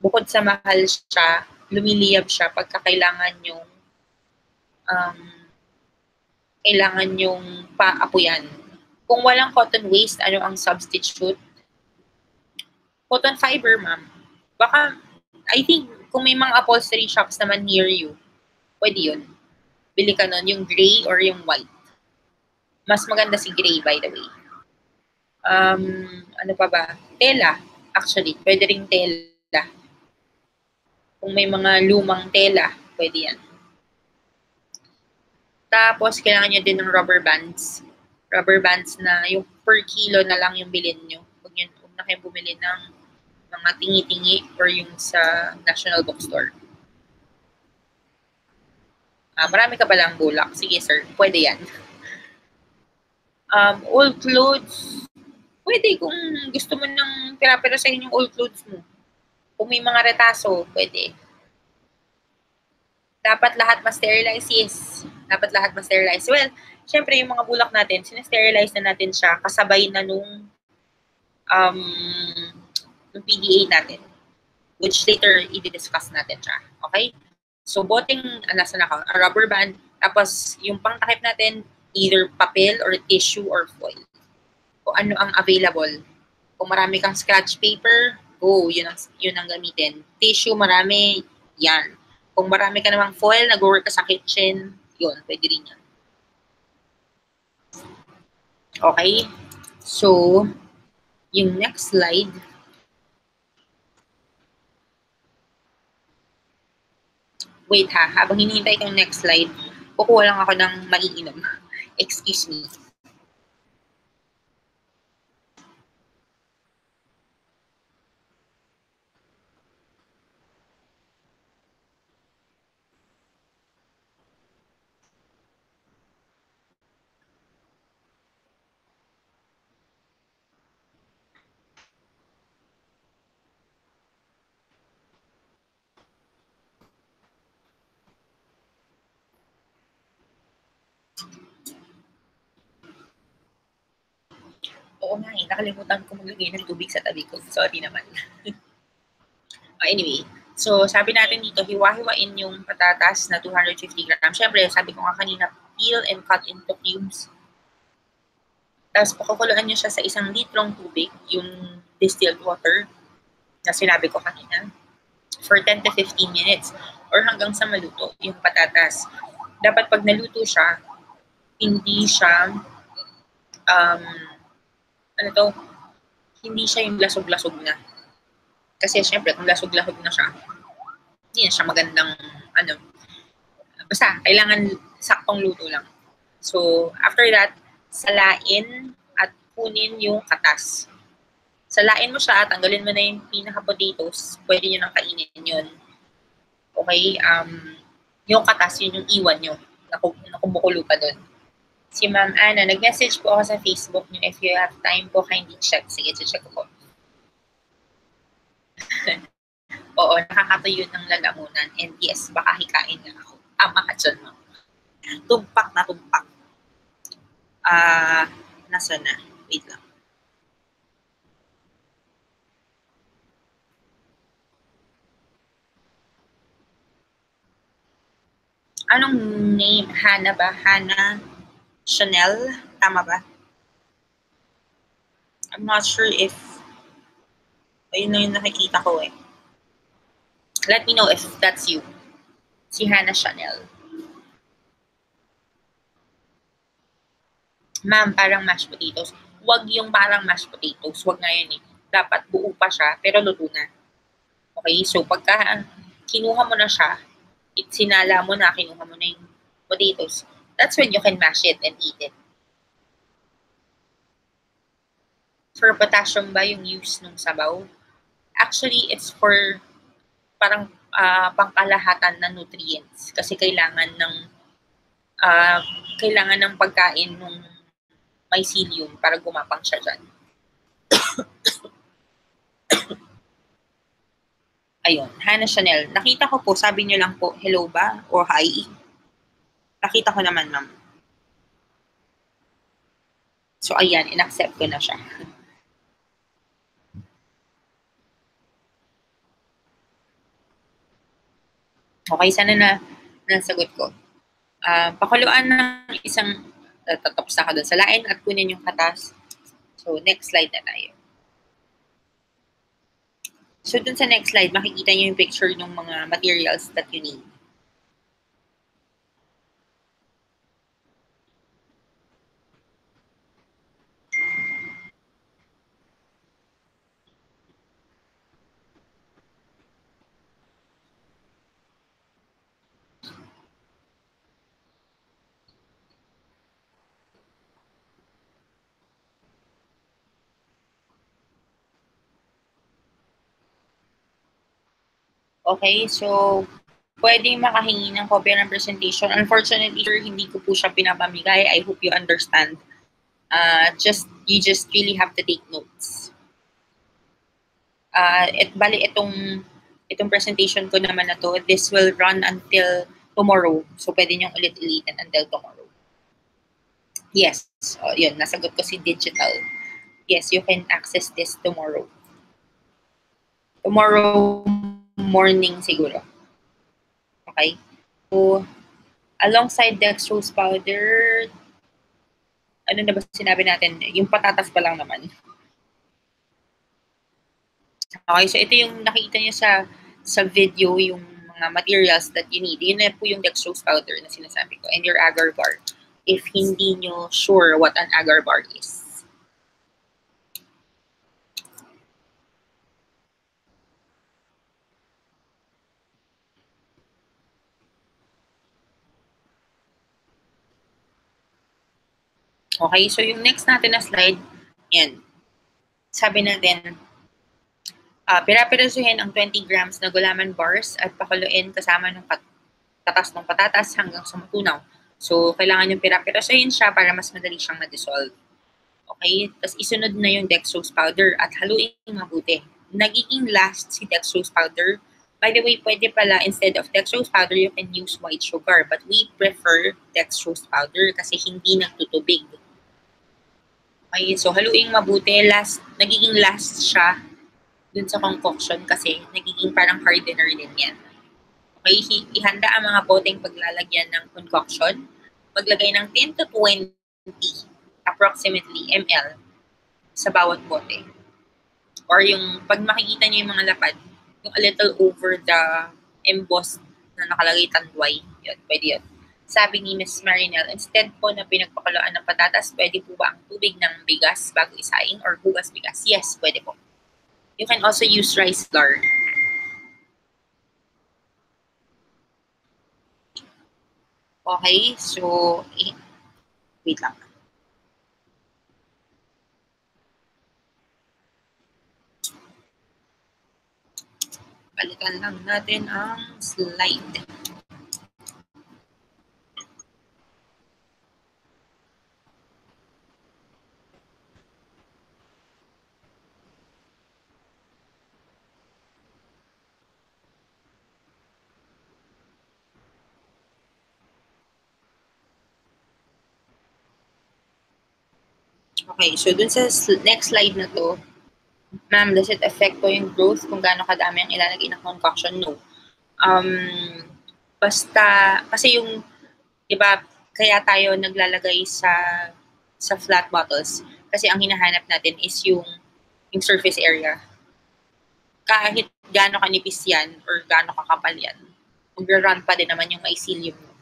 bukod sa mahal siya, lumiliyab siya pagka kailangan yung paapuyan. Kung walang cotton waste, ano ang substitute? Cotton fiber, ma'am. Baka, I think, kung may mga upholstery shops naman near you, pwede yun. Bili ka nun, yung gray or yung white. Mas maganda si gray, by the way. Ano pa ba? Tela. Actually, pwede ring tela. Kung may mga lumang tela, pwede yan. Tapos, kailangan nyo din ng rubber bands. Rubber bands na yung per kilo na lang yung bilhin nyo. Huwag na kayo bumili ng mga tingi-tingi or yung sa National Bookstore. Marami ka palang bulak. Sige, sir. Pwede yan. Old clothes. Pwede kung gusto mo ng pira-pirasahin yung old clothes mo. Kung may mga retaso, pwede. Dapat lahat ma-sterilize, yes. Dapat lahat ma-sterilize. Well, syempre yung mga bulak natin, sinasterilize na natin siya kasabay na nung PDA natin. Which later, i-discuss natin siya. Okay? So, boteng, nasa na a rubber band. Tapos, yung pangtakip natin, either papel or tissue or foil. Kung ano ang available. Kung marami kang scratch paper, go, yun ang gamitin. Tissue, marami, yan. Kung marami ka namang foil, nag-work ka sa kitchen, yun, pwede rin yan. Okay? So, yung next slide. Wait ha, habang hinihintay ko yung next slide, kukuha lang ako ng maiinom. Excuse me. Oo nga nakalimutan ko maglagay ng tubig sa tabi ko. Sorry naman. Anyway, so sabi natin dito, hiwa-hiwain yung patatas na 250 grams. Siyempre, sabi ko nga kanina, peel and cut into cubes. Tapos pakukuluan nyo siya sa 1 litrong tubig, yung distilled water na sinabi ko kanina, for 10 to 15 minutes or hanggang sa maluto yung patatas. Dapat pag naluto siya, hindi siya hindi siya yung lasog-lasog na. Kasi syempre, kung lasog-lasog na siya, hindi na siya magandang, basta, kailangan saktong luto lang. So, after that, salain at kunin yung katas. Salain mo siya, tanggalin mo na yung pinaka-potatoes, pwede nyo nang kainin yun. Okay, yung katas, yun yung iwan nyo, na kumukulo pa dun. Si Ma'am Anna, nag-message po ako sa Facebook niyo. If you have time po, kindly check. Sige, check ko po. Oo, nakakatuyo ng lalamunan. And yes, baka hikain na ako. Tama ka dyan, ma'am. Tumpak na tumpak. Nasa na? Wait lang. Anong name? Hannah ba? Hannah Chanel? Tama ba? I'm not sure if ayun na yung nakikita ko eh. Let me know if that's you. Si Hannah Chanel. Ma'am, parang mashed potatoes. Huwag yung parang mashed potatoes. Huwag nga yun eh. Dapat buo pa siya, pero luto na. Okay? So, pagka kinuha mo na siya, sinala mo na, kinuha mo na yung potatoes, that's when you can mash it and eat it. For potassium ba yung use ng sabaw? Actually, it's for parang pangkalahatan na nutrients. Kasi kailangan ng pagkain ng mycelium para gumapang siya dyan. Ayun, Hannah Chanel. Nakita ko po, sabi niyo lang po, hello ba? O hi? Nakita ko naman, ma'am. So, ayan, in-accept ko na siya. Okay, sana na nasagot ko. Pakuluan ng isang, tatapos na ka doon sa lain at kunin yung katas. So, next slide na tayo. So, dun sa next slide, makikita niyo yung picture ng mga materials that you need. Okay, so pwedeng makahingi ng kopya ng presentation. Unfortunately, sir, hindi ko po siya pinapamigay. I hope you understand. You just really have to take notes. Bali, itong presentation ko naman na to, this will run until tomorrow. So, pwede niyong ulit-ulitin until tomorrow. Yes, yun, nasagot ko si digital. Yes, you can access this tomorrow. Tomorrow morning siguro. Okay? So, alongside dextrose powder, ano na ba sinabi natin? Yung patatas pa lang naman. Okay, so ito yung nakita niyo sa video, yung mga materials that you need. Yun na po yung dextrose powder na sinasabi ko. And your agar bar. If hindi nyo sure what an agar bar is. Okay, so yung next natin na slide, yan. Sabi natin, pirapirasuhin ang 20 grams na gulaman bars at pakuluin kasama ng katas ng patatas hanggang sa matunaw. So, kailangan yung pirapirasuhin siya para mas madali siyang ma-dissolve. Okay? Tapos isunod na yung dextrose powder at haluin mabuti. Nagiging last si dextrose powder. By the way, pwede pala instead of dextrose powder, you can use white sugar. But we prefer dextrose powder kasi hindi nagtutubig. Okay, so haluin mabuti. Nagiging last siya dun sa concoction kasi nagiging parang hardener din yan. Okay, ihanda ang mga boteng paglalagyan ng concoction. Maglagay ng 10 to 20 approximately ml sa bawat bote. Or yung pag makikita niyo yung mga lapad, yung a little over the embossed na nakalagay tanduay, yun, pwede yun. Sabi ni Ms. Marinel, instead po na pinagpakuluan ng patatas, pwede po ba ang tubig ng bigas bago isaing or hugas bigas? Yes, pwede po. You can also use rice flour. Okay, so, wait lang. Balikan lang natin ang slide. Okay, so dun sa next slide na to, ma'am, does it affect po yung growth kung gaano kadami ang ilalagay na concoction? No. Basta, kasi yung, di ba, kaya tayo naglalagay sa flat bottles. Kasi ang hinahanap natin is yung surface area. Kahit gaano kanipis yan or gaano kakapal yan, mag-run pa din naman yung mycelium mo.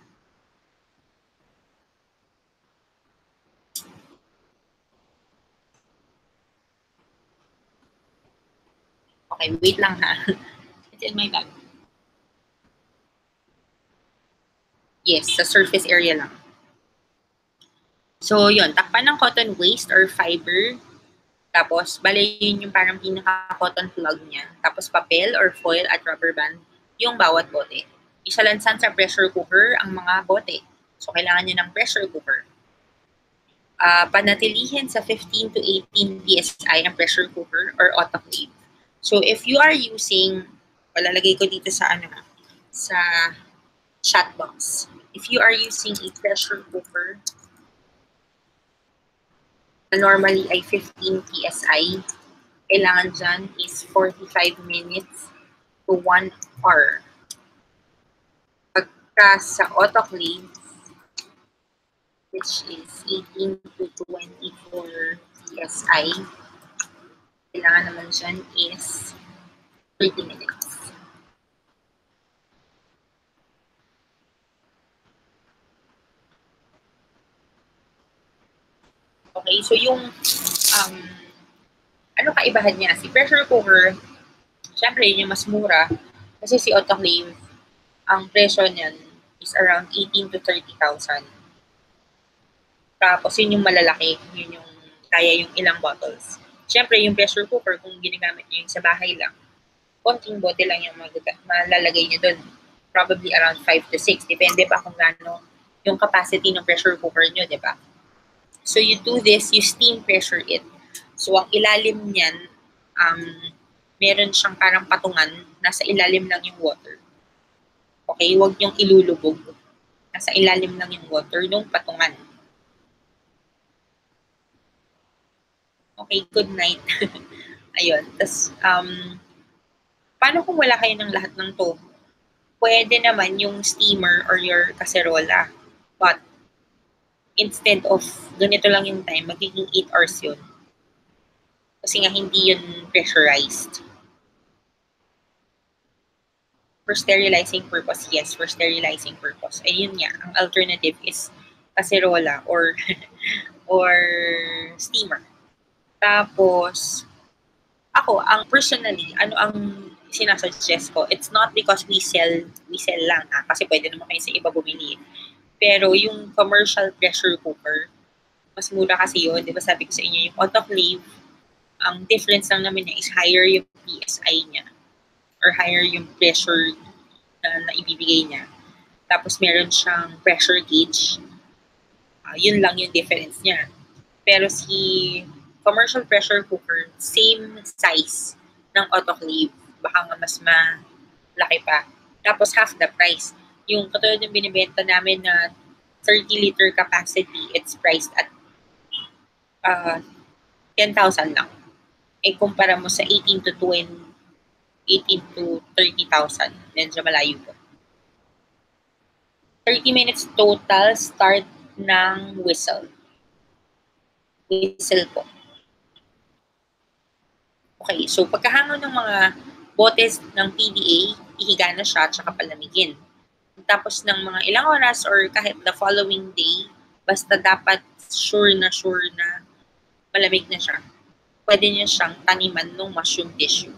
Okay, wait lang ha. It's in my bag. Yes, sa surface area lang. So, yun. Takpan ng cotton waste or fiber. Tapos, bale yun yung parang pinaka-cotton plug niya. Tapos, papel or foil at rubber band yung bawat bote. Isalansan sa pressure cooker ang mga bote. So, kailangan nyo ng pressure cooker. Panatilihin sa 15 to 18 PSI ang pressure cooker or autoclave. So, if you are using, palalagay ko dito sa sa shot box. If you are using a pressure cooker, normally ay 15 PSI, kailangan dyan is 45 minutes to 1 hour. Pagka sa autoclave, which is 18 to 24 PSI, kailangan naman dyan is 30 minutes. Okay, so yung ano kaibahan niya? Si pressure cooker, syempre yun yung mas mura. Kasi si autoclave, ang presyo niyan is around 18 to 30,000. Tapos yun yung malalaki, yun yung kaya yung ilang bottles. Syempre yung pressure cooker, kung ginagamit niyo yung sa bahay lang, konting bote lang yung malalagay niyo doon. Probably around 5 to 6. Depende pa kung gaano yung capacity ng pressure cooker niyo, di ba? So you do this, you steam pressure it. So ang ilalim niyan, meron siyang parang patungan, nasa ilalim lang yung water. Okay, huwag niyong ilulubog. Nasa ilalim lang yung water nung patungan. Okay, good night. Ayun. Tapos, paano kung wala kayo ng lahat ng to? Pwede naman yung steamer or your kaserola. But, instead of ganito lang yung time, magiging 8 hours yun. Kasi nga hindi yun pressurized. For sterilizing purpose, yes, for sterilizing purpose. Ayun nga, ang alternative is kaserola or or steamer. Tapos, ako, ang personally, ano ang sinasuggest ko, it's not because we sell lang ha, kasi pwede naman kayo sa iba bumili. Pero yung commercial pressure cooker, mas mura kasi yun. Di ba sabi ko sa inyo, yung autoclave, ang difference lang naman niya is higher yung PSI niya or higher yung pressure na ibibigay niya. Tapos meron siyang pressure gauge. Yun lang yung difference niya. Pero si commercial pressure cooker, same size ng autoclave. Baka nga mas malaki pa. Tapos half the price. Yung katulad ng binibenta namin na 30-liter capacity, it's priced at 10,000 lang. Eh, kumpara mo sa 18 to 30,000, medyo malayo po. 30 minutes total start ng whistle. Whistle po. Okay, so pagkahangon ng mga botes ng PDA, ihiga na siya at saka palamigin. Tapos ng mga ilang oras or kahit the following day, basta dapat sure na malamig na siya, pwede niyo siyang taniman ng mushroom tissue.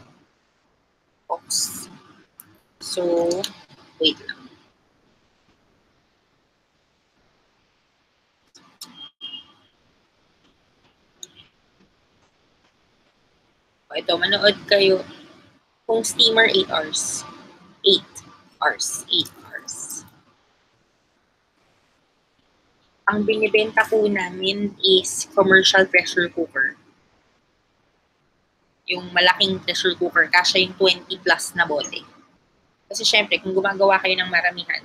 Oops. So, wait lang. Ito, manood kayo. Kung steamer, 8 hours. 8 hours. 8 hours. Ang binibenta po namin is commercial pressure cooker. Yung malaking pressure cooker, kasya yung 20 plus na bote. Kasi syempre, kung gumagawa kayo ng maramihan,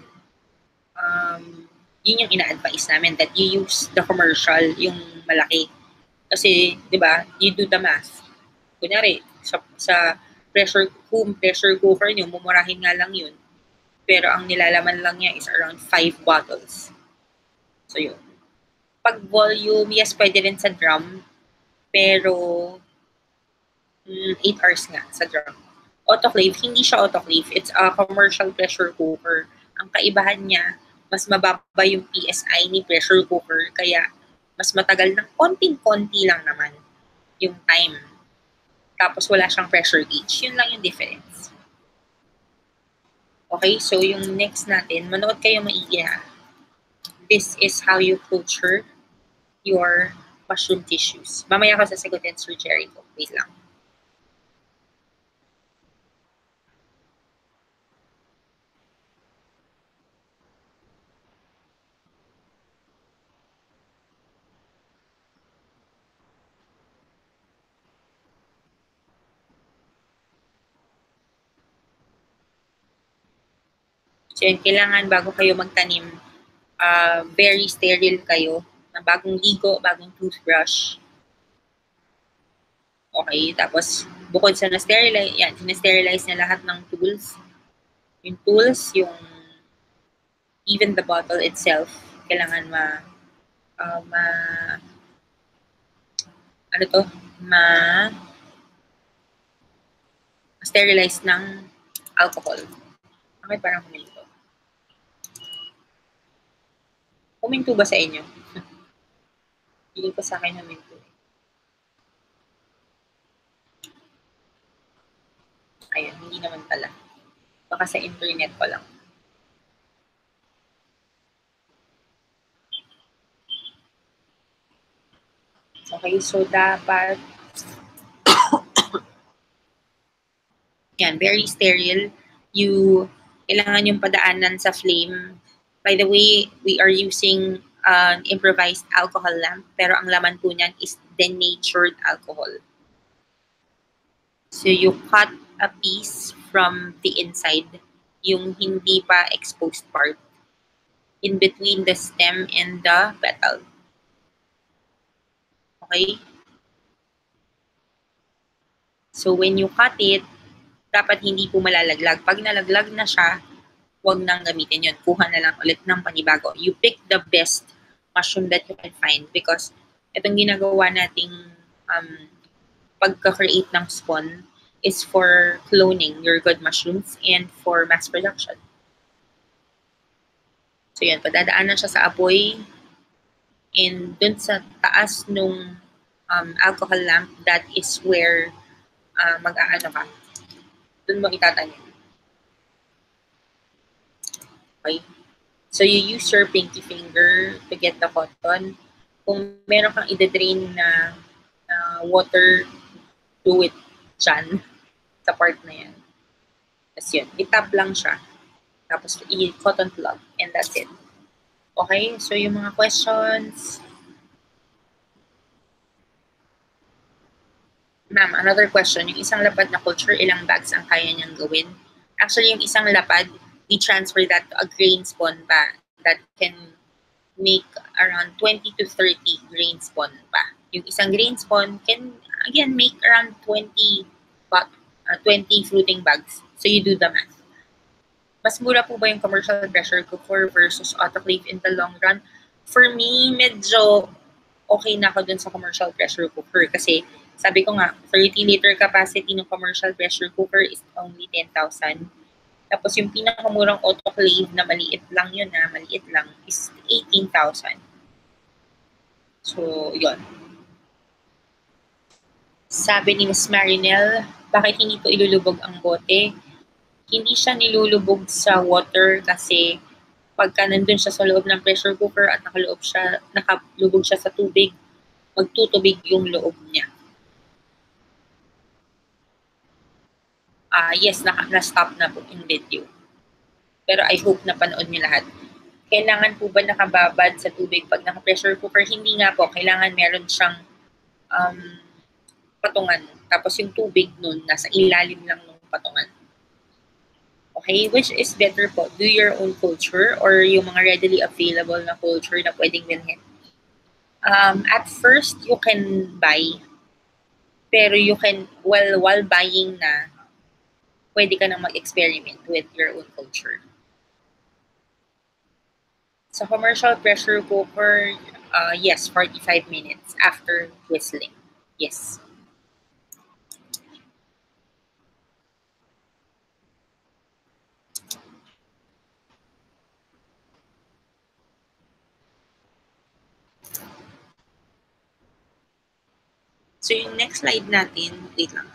yun yung ina-advise namin that you use the commercial, yung malaki. Kasi, di ba, you do the math. Kunyari, sa pressure cooker nyo, mumurahin nga lang yun. pero ang nilalaman lang niya is around 5 bottles. So yun. Pag volume, yes, pwede rin sa drum, pero 8 hours nga sa drum. Autoclave, hindi siya autoclave. It's a commercial pressure cooker. Ang kaibahan niya, mas mababa yung PSI ni pressure cooker, kaya mas matagal ng konting-konti lang naman yung time. Tapos wala siyang pressure gauge. Yun lang yung difference. Okay, so yung next natin, manood kayo maigi ha. This is how you culture your mushroom tissues. Mamaya ko sasagutin, Sir Jericho. Wait lang. So yun, kailangan bago kayo magtanim, very sterile kayo, na bagong ligo, bagong toothbrush. Okay, tapos bukod sa na-sterilize, yan, sina-sterilize na lahat ng tools. Yung tools, yung even the bottle itself, kailangan sterilize ng alcohol. Okay, parang huminto. Huminto ba sa inyo? Hindi pa sa akin huminto. Ayun, hindi naman pala. Baka sa internet ko lang. Okay, so dapat yan, very sterile. Kailangan yung padaanan sa flame. By the way, we are using an improvised alcohol lamp, pero ang laman po niyan is denatured alcohol. So you cut a piece from the inside, yung hindi pa exposed part, in between the stem and the petal. Okay? So when you cut it, dapat hindi po malalaglag. Pag nalaglag na siya, huwag nang gamitin yun. Kuha na lang ulit ng panibago. You pick the best mushroom that you can find because itong ginagawa nating pagka-create ng spawn is for cloning your good mushrooms and for mass production. So yun, padadaanan siya sa apoy and dun sa taas nung alcohol lamp, that is where mag-aano ka. Dun mo itatanim. Okay? So you use your pinky finger to get the cotton. Kung meron kang i-drain na water, do it dyan sa part na yan. Tapos yun, itap lang siya. Tapos i-cotton plug and that's it. Okay? So yung mga questions. Ma'am, another question. Yung isang lapad na culture, ilang bags ang kaya niyang gawin? Actually, yung isang lapad, we transfer that to a grain spawn pa that can make around 20 to 30 grain spawn pa. Yung isang grain spawn can, again, make around 20 fruiting bags. So you do the math. Mas mura po ba yung commercial pressure cooker versus autoclave in the long run? For me, medyo okay na ako dun sa commercial pressure cooker kasi sabi ko nga, 30-liter capacity ng commercial pressure cooker is only 10,000. Tapos yung pinakamurang autoclave na maliit lang yun maliit lang, is 18,000. So, yun. Sabi ni Ms. Marinel, bakit hindi po ilulubog ang bote? Hindi siya nilulubog sa water kasi pagka nandun siya sa loob ng pressure cooker at nakalubog siya sa tubig, magtutubig yung loob niya. Yes, na-stop na po in video. Pero I hope na panood niyo lahat. Kailangan po ba nakababad sa tubig pag naka-pressure cooker? Hindi nga po. Kailangan meron siyang patungan. Tapos yung tubig nun, nasa ilalim lang ng patungan. Okay? Which is better po? Do your own culture or yung mga readily available na culture na pwedeng bilhin? At first, you can buy. Pero you can, while buying na, pwede ka nang mag-experiment with your own culture. Sa commercial pressure cooker, yes, 45 minutes after whistling. Yes. So yung next slide natin, wait lang.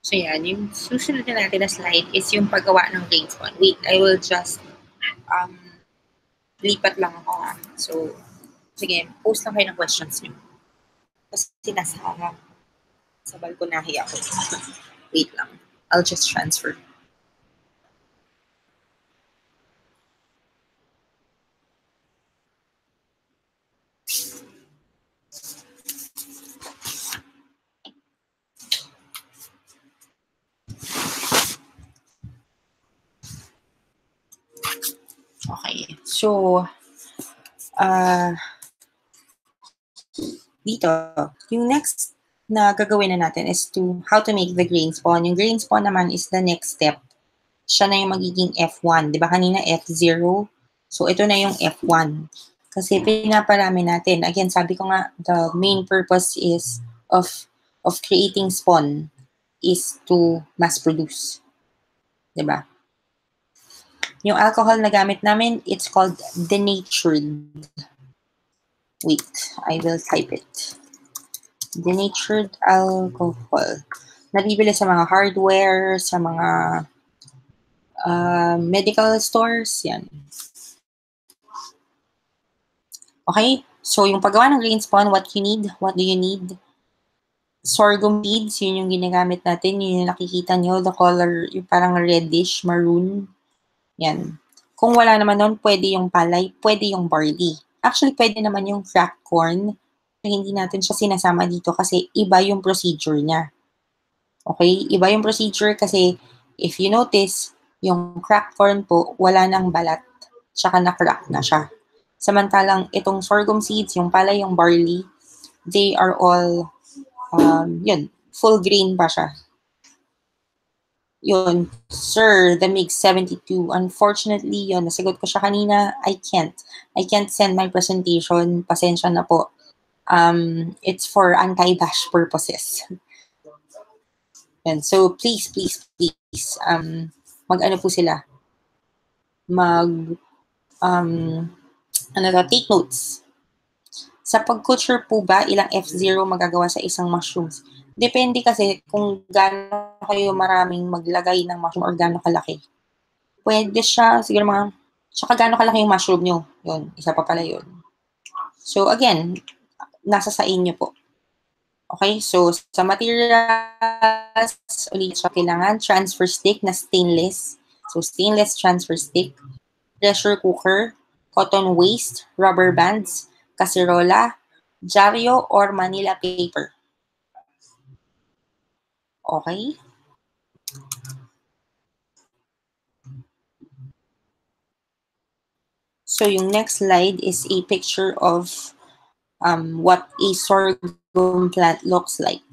So yan, yung susunod na natin na slide is yung paggawa ng grain spawn. Wait, I will just um, lipat lang ako. So, sige, post lang kayo ng questions nyo. Kasi sa balkonahe ako. Wait lang. I'll just transfer. Okay. So, dito, yung next na gagawin na natin is how to make the grain spawn. Yung grain spawn naman is the next step. Siya na yung magiging F1. Di ba kanina F0? So, ito na yung F1. Kasi pinaparami natin. Again, sabi ko nga, the main purpose is of creating spawn is to mass produce. Di ba? Yung alcohol na gamit namin, it's called denatured. Wait, I will type it. Denatured alcohol. Nabibili sa mga hardware, sa mga medical stores, yan. Okay? So, yung paggawa ng grain spawn, what do you need? Sorghum seeds, yun yung ginagamit natin. Yun yung nakikita nyo, the color, yung parang reddish, maroon. Yan. Kung wala naman nun, pwede yung palay, pwede yung barley. Actually, pwede naman yung cracked corn. Hindi natin siya sinasama dito kasi iba yung procedure niya. Okay? Iba yung procedure kasi if you notice, yung cracked corn po, wala nang balat. Tsaka na-crack na siya. Samantalang itong sorghum seeds, yung palay, yung barley, they are all, yun, full grain pa siya. Yun, sir, the MiG 72. Unfortunately, yun, nasagot ko siya kanina, I can't send my presentation. Pasensya na po. It's for anti-bash purposes. Yan. So, please, mag-ano po sila? Take notes. Sa pag-culture po ba, ilang F0 magagawa sa isang mushrooms? Depende kasi kung gaano kayo maraming maglagay ng mushroom or gaano kalaki. Pwede siya, siguro tsaka gaano kalaki yung mushroom nyo. Yun, isa pa pala yun. So, again, nasa sa inyo po. Okay, so sa materials, ulit siya kailangan, transfer stick na stainless. So, stainless transfer stick, pressure cooker, cotton waste, rubber bands, kaserola, dyaryo, or Manila paper. Okay? So, yung next slide is a picture of what a sorghum plant looks like.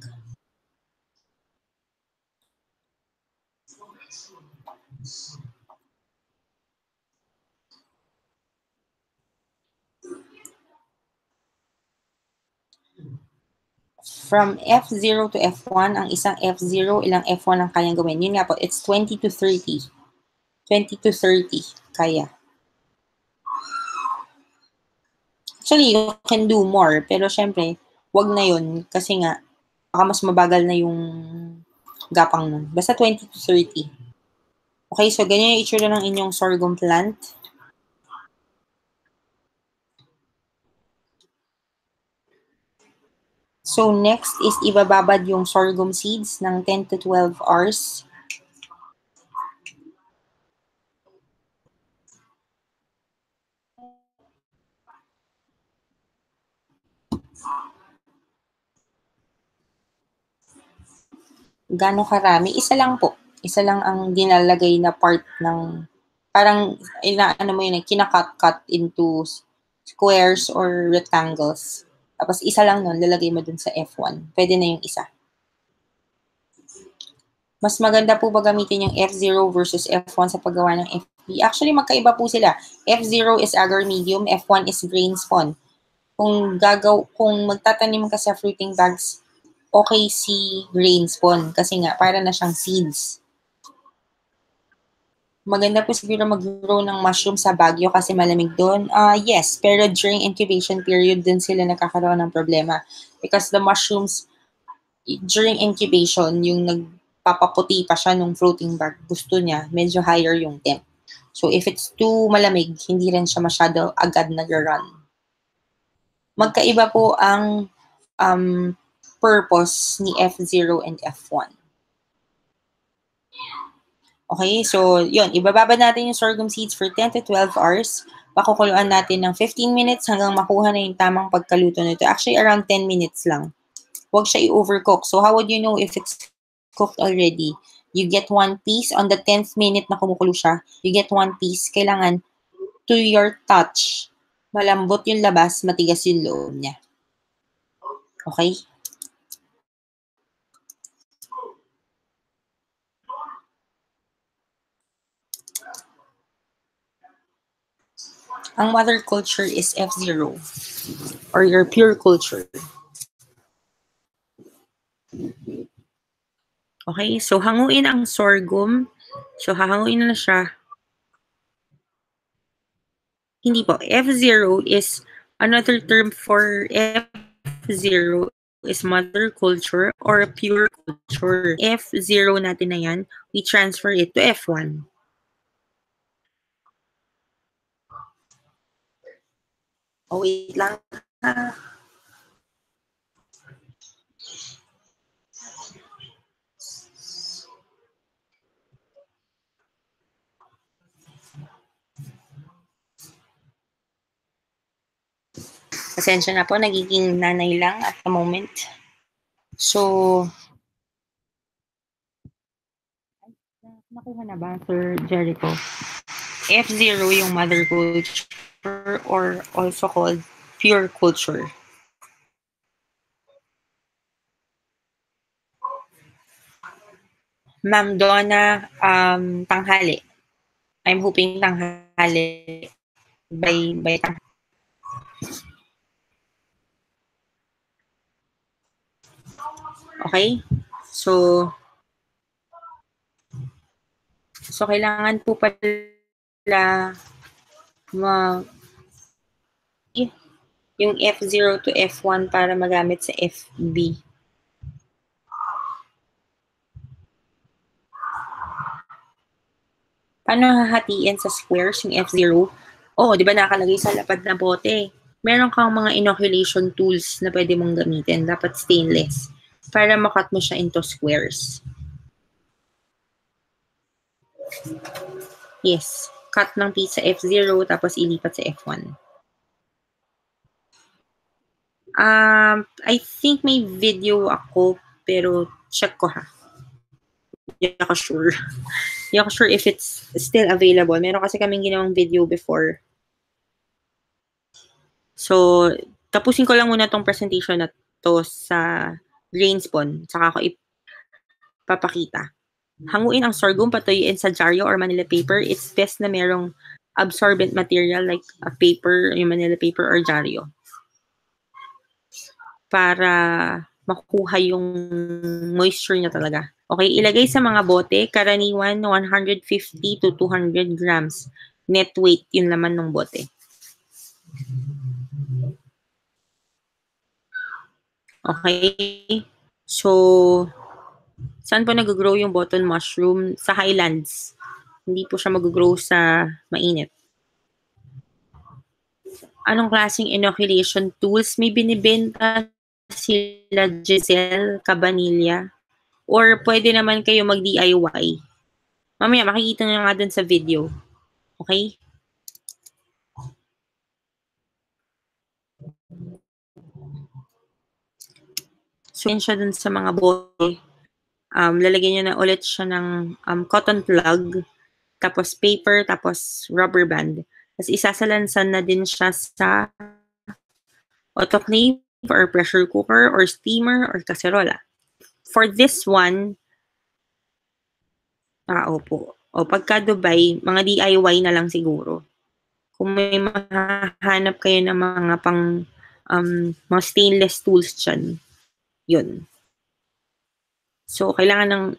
From F0 to F1, ang isang F0, ilang F1 ang kayang gawin? Yun nga po, it's 20 to 30. 20 to 30, kaya. Actually, you can do more, pero syempre, wag na yun, kasi nga, baka mas mabagal na yung gapang nun. Basta 20 to 30. Okay, so ganyan yung itsura ng inyong sorghum plant. So, next is ibababad yung sorghum seeds ng 10 to 12 hours. Gaano karami? Isa lang po. Isa lang ang dinalagay na part ng, parang, inaano mo yun, kinakat-cut into squares or rectangles. Tapos isa lang nun, lalagay mo dun sa F1. Pwede na yung isa. Mas maganda po ba gamitin yung F0 versus F1 sa paggawa ng FB? Actually, magkaiba po sila. F0 is agar medium, F1 is grain spawn. Kung magtatanim ka sa fruiting bags, okay si grain spawn kasi nga para na siyang seeds. Maganda po siguro mag-grow ng mushroom sa Baguio kasi malamig doon. Yes, pero during incubation period din sila nakakaroon ng problema because the mushrooms during incubation, yung nagpapaputi pa siya nung floating bag, gusto niya medyo higher yung temp. So if it's too malamig, hindi rin siya masyado agad nag-run. Magkaiba po ang purpose ni F0 and F1. Okay, so yun, ibababa natin yung sorghum seeds for 10 to 12 hours. Pakukuluan natin ng 15 minutes hanggang makuha na yung tamang pagkaluto nito. Actually, around 10 minutes lang. Huwag siya i-overcook. So how would you know if it's cooked already? You get one piece on the 10th minute na kumukulo siya. You get one piece. Kailangan to your touch. Malambot yung labas, matigas yung loob niya. Okay? Ang mother culture is F0 or your pure culture. Okay, so hanguin ang sorghum. So hahanguin na siya. Hindi po, F0 is another term for F0 is mother culture or pure culture. F0 natin na yan, we transfer it to F1. Oh, wait lang. Pasensya na po, nagiging nanay lang at the moment. So, nakuha na ba, Sir Jericho? F0 yung mother culture or also called pure culture. Ma'am Donna, tanghali. I'm hoping tanghali by tanghali. Okay? So kailangan po pala yung F0 to F1 para magamit sa FB. Paano hahatiin sa squares yung F0? Oh, di ba nakalagay sa lapad na bote? Meron kang mga inoculation tools na pwede mong gamitin. Dapat stainless. Para makat mo siya into squares. Yes. Cut ng piece sa F0 tapos ilipat sa F1. I think may video ako pero check ko ha. Hindi ako sure. Hindi ako sure if it's still available. Meron kasi kaming ginawang video before. So, tapusin ko lang muna tong presentation na to sa grain spawn. Saka ko ipapakita. Hanguin ang sorghum, patuyuin sa dyaryo or Manila paper. It's best na merong absorbent material like a paper, yung Manila paper or dyaryo. Para makuha yung moisture niya talaga. Okay, ilagay sa mga bote, karaniwan 150 to 200 grams net weight yung laman ng bote. Okay, so saan po nag-grow yung button mushroom? Sa highlands. Hindi po siya mag-grow sa mainit. Anong klaseng inoculation tools? May binibenta sila Giselle Cabanilla. Or pwede naman kayo mag-DIY. Mamaya makikita nyo nga dun sa video. Okay? So, yun siya dun sa mga bote. lalagyan nyo na ulit siya ng cotton plug, tapos paper, tapos rubber band. Tapos isasalansan na din siya sa autoclave or pressure cooker or steamer or kaserola. For this one, opo. O pagka Dubai, mga DIY na lang siguro. Kung may mahanap kayo ng mga mga stainless tools dyan, yun. So, kailangan ng,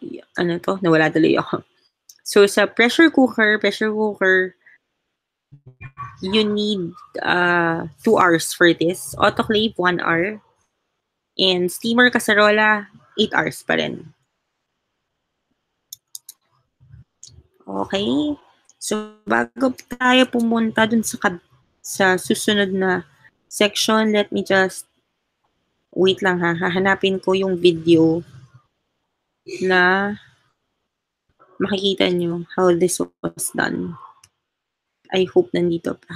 nawala tuloy ako. So, sa pressure cooker, you need 2 hours for this. Autoclave, 1 hour. And steamer kaserola, 8 hours pa rin. Okay? So, bago tayo pumunta dun sa susunod na section, let me just, wait lang ha, hahanapin ko yung video na makikita nyo how this was done. I hope nandito pa.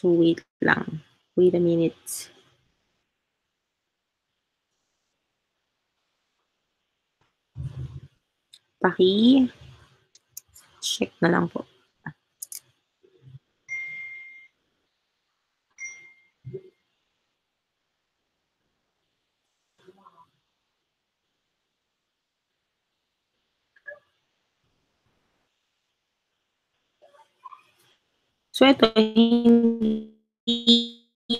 So, wait lang. Wait a minute. Check na lang po. So, ito, hindi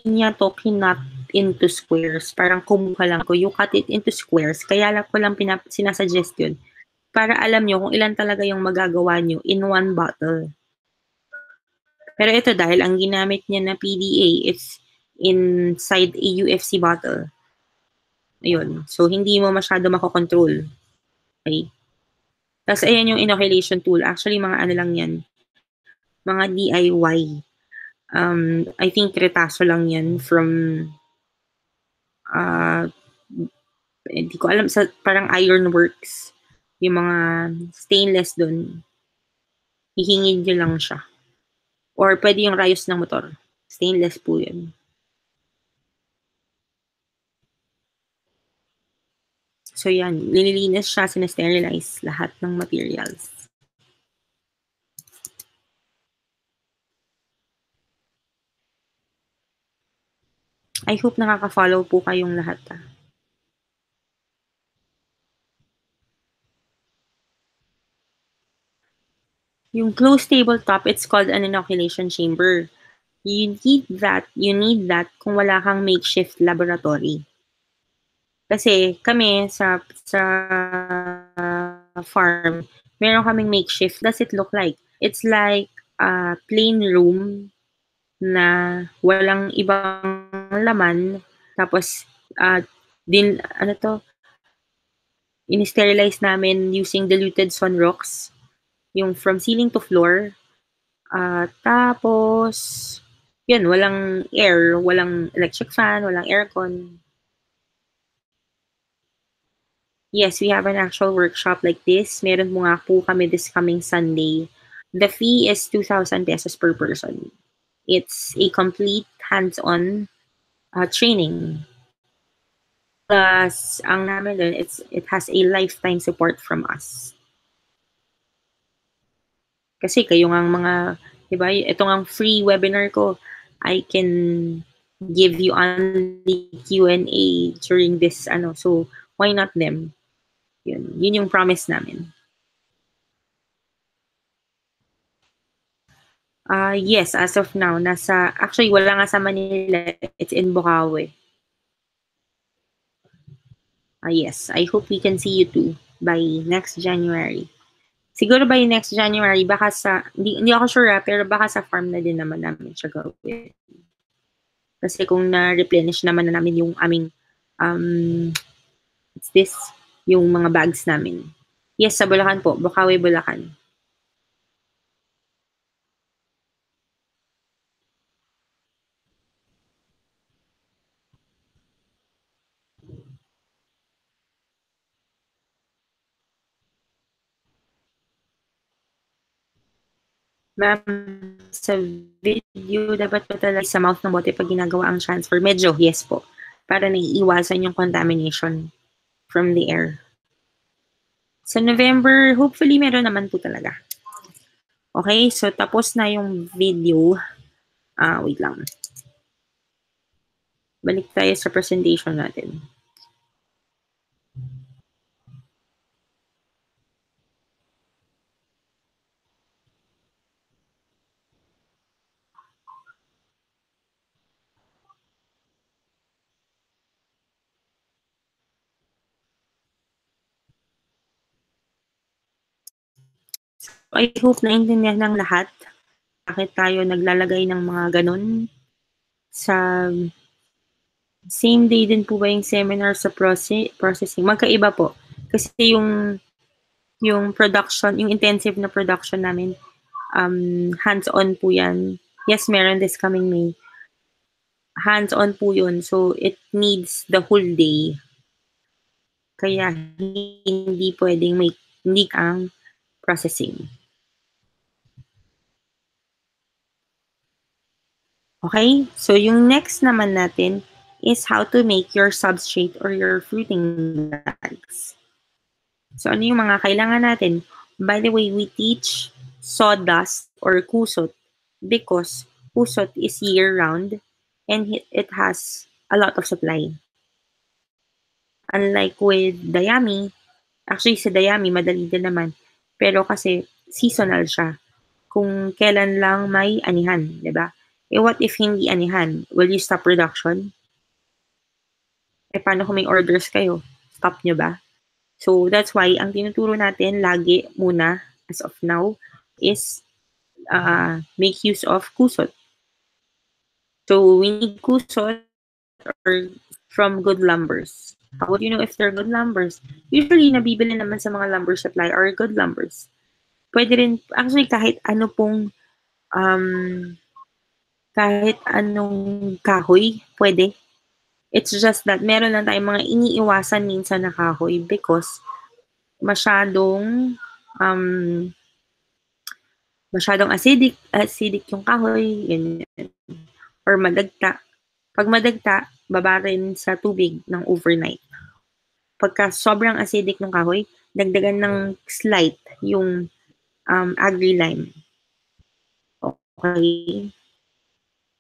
niya to kinat into squares. Parang kumuha lang ko. You cut it into squares. Kaya lang ko lang sinasuggest yun. Para alam nyo kung ilan talaga yung magagawa nyo in one bottle. Pero ito, dahil ang ginamit niya na PDA is inside a UFC bottle. Ayun. So, hindi mo masyado makokontrol. Okay? Tapos, ayan yung inoculation tool. Actually, mga ano lang yan. Mga DIY. I think retaso lang yan from hindi ko alam, sa parang ironworks. Yung mga stainless dun. Hihingin nyo lang siya. Or pwede yung rayos ng motor. Stainless po yun. So yan, nililinis siya, sinasterilize lahat ng materials. I hope nakaka-follow po kayong lahat. Yung closed tabletop, it's called an inoculation chamber. You need that kung wala kang makeshift laboratory. Kasi kami sa farm, meron kaming makeshift. Does it look like? It's like a plain room na walang ibang laman. Tapos, in-sterilize namin using diluted sunrox. Yung from ceiling to floor. Tapos, yun, walang air, walang electric fan, walang aircon. Yes, we have an actual workshop like this. Meron po nga po kami this coming Sunday. The fee is 2,000 pesos per person. It's a complete hands-on training. Plus, ang namin dun, it has a lifetime support from us. Kasi kayo nga mga, di ba, ito nga free webinar ko, I can give you only Q&A during this, so why not them? Yun yung promise namin. Yes, as of now, actually wala nga sa Manila, it's in Bukawi. Yes, I hope we can see you too by next January. Siguro by next January, baka hindi ako sure pero baka sa farm na din naman namin siya gawin. Kasi kung na-replenish naman na namin yung aming, yung mga bags namin. Yes, sa Bulacan po, Bukawi, Bulacan. Ma'am, sa video, dapat pa talaga sa mouth ng bote pag ginagawa ang transfer. Medyo, yes po. Para naiiwasan yung contamination from the air. Sa November, hopefully meron naman po talaga. Okay, so tapos na yung video. Wait lang. Balik tayo sa presentation natin. I hope naintindihan ng lahat bakit tayo naglalagay ng mga ganun. Sa same day din po ba yung seminar sa processing? Magkaiba po. Kasi yung production, yung intensive na production namin, hands-on po yan. Yes, meron this coming May. Hands-on po yun. So, it needs the whole day. Kaya, hindi pwedeng hindi ang processing. Okay? So, yung next naman natin is how to make your substrate or your fruiting bags. So, ano yung mga kailangan natin? By the way, we teach sawdust or kusot because kusot is year-round and it has a lot of supply. Unlike with dayami, actually sa dayami, madali din naman. Pero kasi seasonal siya. Kung kailan lang may anihan, di ba? Eh, what if hindi anihan? Will you stop production? Eh, paano kung may orders kayo? Stop nyo ba? So, that's why, ang tinuturo natin lagi muna, as of now, is make use of kusot. So, we need kusot or from good lumbers. How would you know if they're good lumbers? Usually, nabibili naman sa mga lumber supply are good lumbers. Pwede rin, actually, kahit anong kahoy, pwede. It's just that meron lang tayong mga iniiwasan minsan na kahoy because masyadong acidic yung kahoy, ganyan. Or madagta. Pag madagta, baba rin sa tubig ng overnight. Pagka sobrang acidic ng kahoy, dagdagan ng slight yung agri-lime. Okay?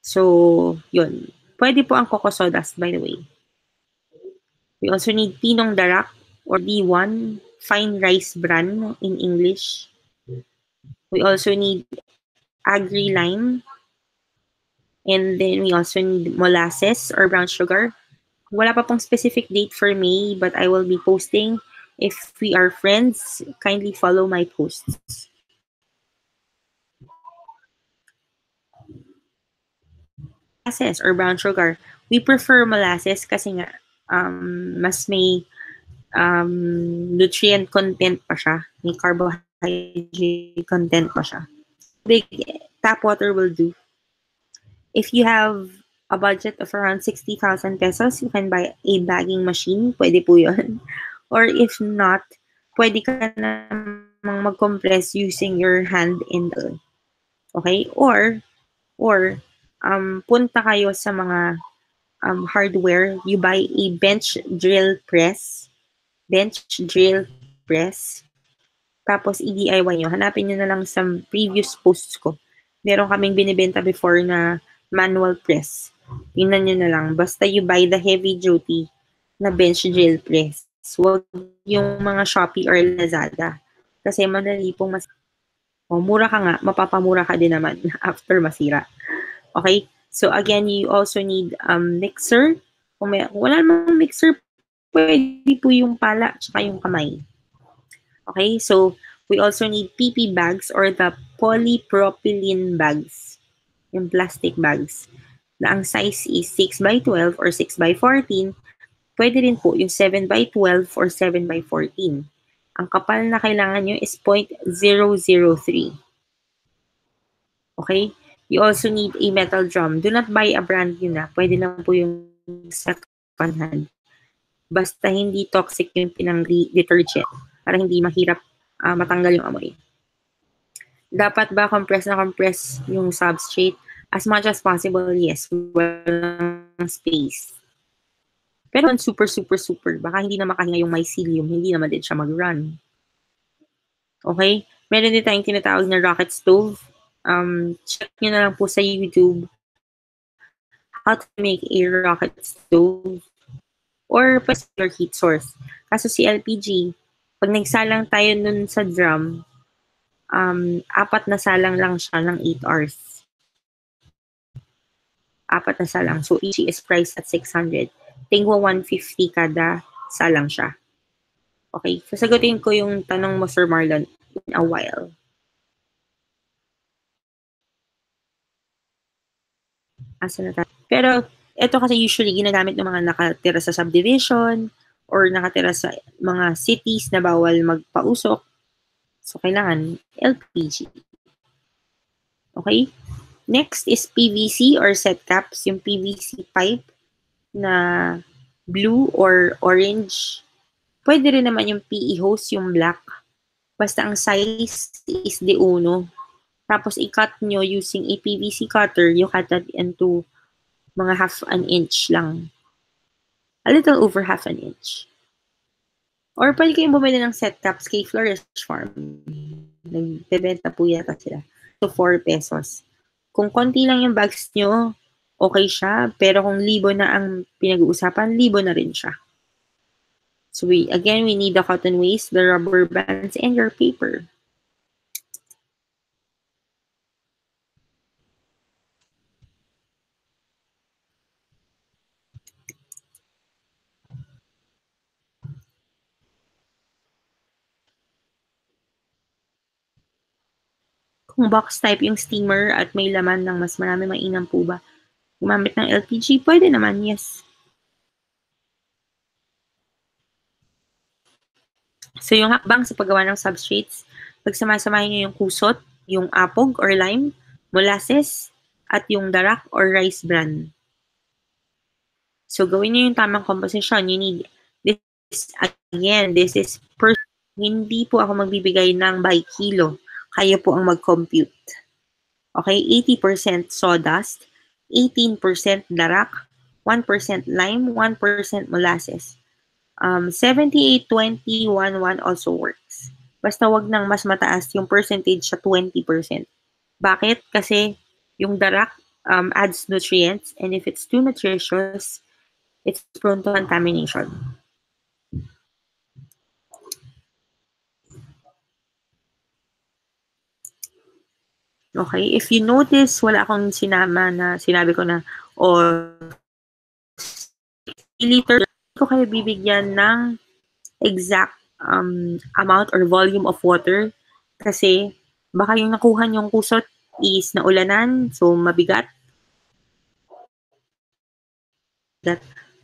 So, yun. Pwede po ang cocoa sawdust, by the way. We also need pinong darak or D1, fine rice bran in English. We also need agri-lime. And then we also need molasses or brown sugar. Wala pa pong specific date for May, but I will be posting. If we are friends, kindly follow my posts. Molasses or brown sugar. We prefer molasses kasi nga mas may nutrient content pa siya. May carbohydrate content pa siya. Big tap water will do. If you have a budget of around 60,000 pesos, you can buy a bagging machine. Pwede po yun. Or if not, pwede ka namang mag-compress using your hand and okay? Or punta kayo sa mga hardware. You buy a bench drill press. Tapos, i-DIY nyo. Hanapin nyo na lang sa previous posts ko. Meron kaming binibenta before na manual press. Tingnan nyo na lang. Basta you buy the heavy duty na bench drill press. Huwag yung mga Shopee or Lazada. Kasi madali pong mura ka nga, mapapamura ka din naman after masira. Okay? So again, you also need mixer. Kung wala namang mixer, pwede po yung pala tsaka yung kamay. Okay? So we also need PP bags or the polypropylene bags. Yung plastic bags. Na ang size is 6x12 or 6x14. Pwede rin po yung 7x12 or 7x14. Ang kapal na kailangan nyo is 0.003. Okay? You also need a metal drum. Do not buy a brand new na. Pwede lang po yung second hand. Basta hindi toxic yung pinang detergent para hindi mahirap matanggal yung amoy. Dapat ba compress na compress yung substrate? As much as possible, yes. Walang space. Pero super, baka hindi na makahinga yung mycelium, hindi naman din siya mag-run. Okay? Meron din tayong tinatawag na rocket stove. Check nyo na lang po sa YouTube how to make a rocket stove or your heat source. Kaso si LPG, pag nagsalang tayo nun sa drum, 4 na salang lang siya ng 8 hours. 4 na salang. So, each is priced at 600. Tingwa 150 kada salang siya. Okay, sasagutin ko yung tanong mo, Sir Marlon, in a while. Asa na tayo? Pero, ito kasi usually ginagamit ng mga nakatira sa subdivision or nakatira sa mga cities na bawal magpausok. So, kailangan LPG. Okay? Next is PVC or set caps, yung PVC pipe na blue or orange. Pwede rin naman yung PE hose, yung black. Basta ang size is de uno. Tapos i-cut nyo using a PVC cutter, you cut that into mga half an inch lang. A little over half an inch. Or pwede kayong bumili ng set caps kay Flourish Farm. Nagbebenta po yata sila. So, 4 pesos. Kung konti lang yung bags nyo, okay siya. Pero kung libo na ang pinag-uusapan, libo na rin siya. So, we need the cotton waste, the rubber bands, and your paper. Kung box type yung steamer at may laman ng mas marami, mainam po ba gumamit ng LPG? Pwede naman, yes. So, yung hakbang sa paggawa ng substrates, pagsamasamahin nyo yung kusot, yung apog or lime, molasses, at yung darak or rice bran. So, gawin nyo yung tamang composition. You need this, again, this is per, hindi po ako magbibigay ng by kilo. Kayo po ang mag-compute. Okay, 80% sawdust, 18% darak, 1% lime, 1% molasses. 78-20-1-1 also works. Basta wag nang mas mataas yung percentage sa 20%. Bakit? Kasi yung darak adds nutrients, and if it's too nutritious, it's prone to contamination. Okay, if you notice, wala akong sinama na sinabi ko na, liter, ko kayo bibigyan ng exact amount or volume of water kasi baka yung nakuha niyong kusot is naulanan, so mabigat,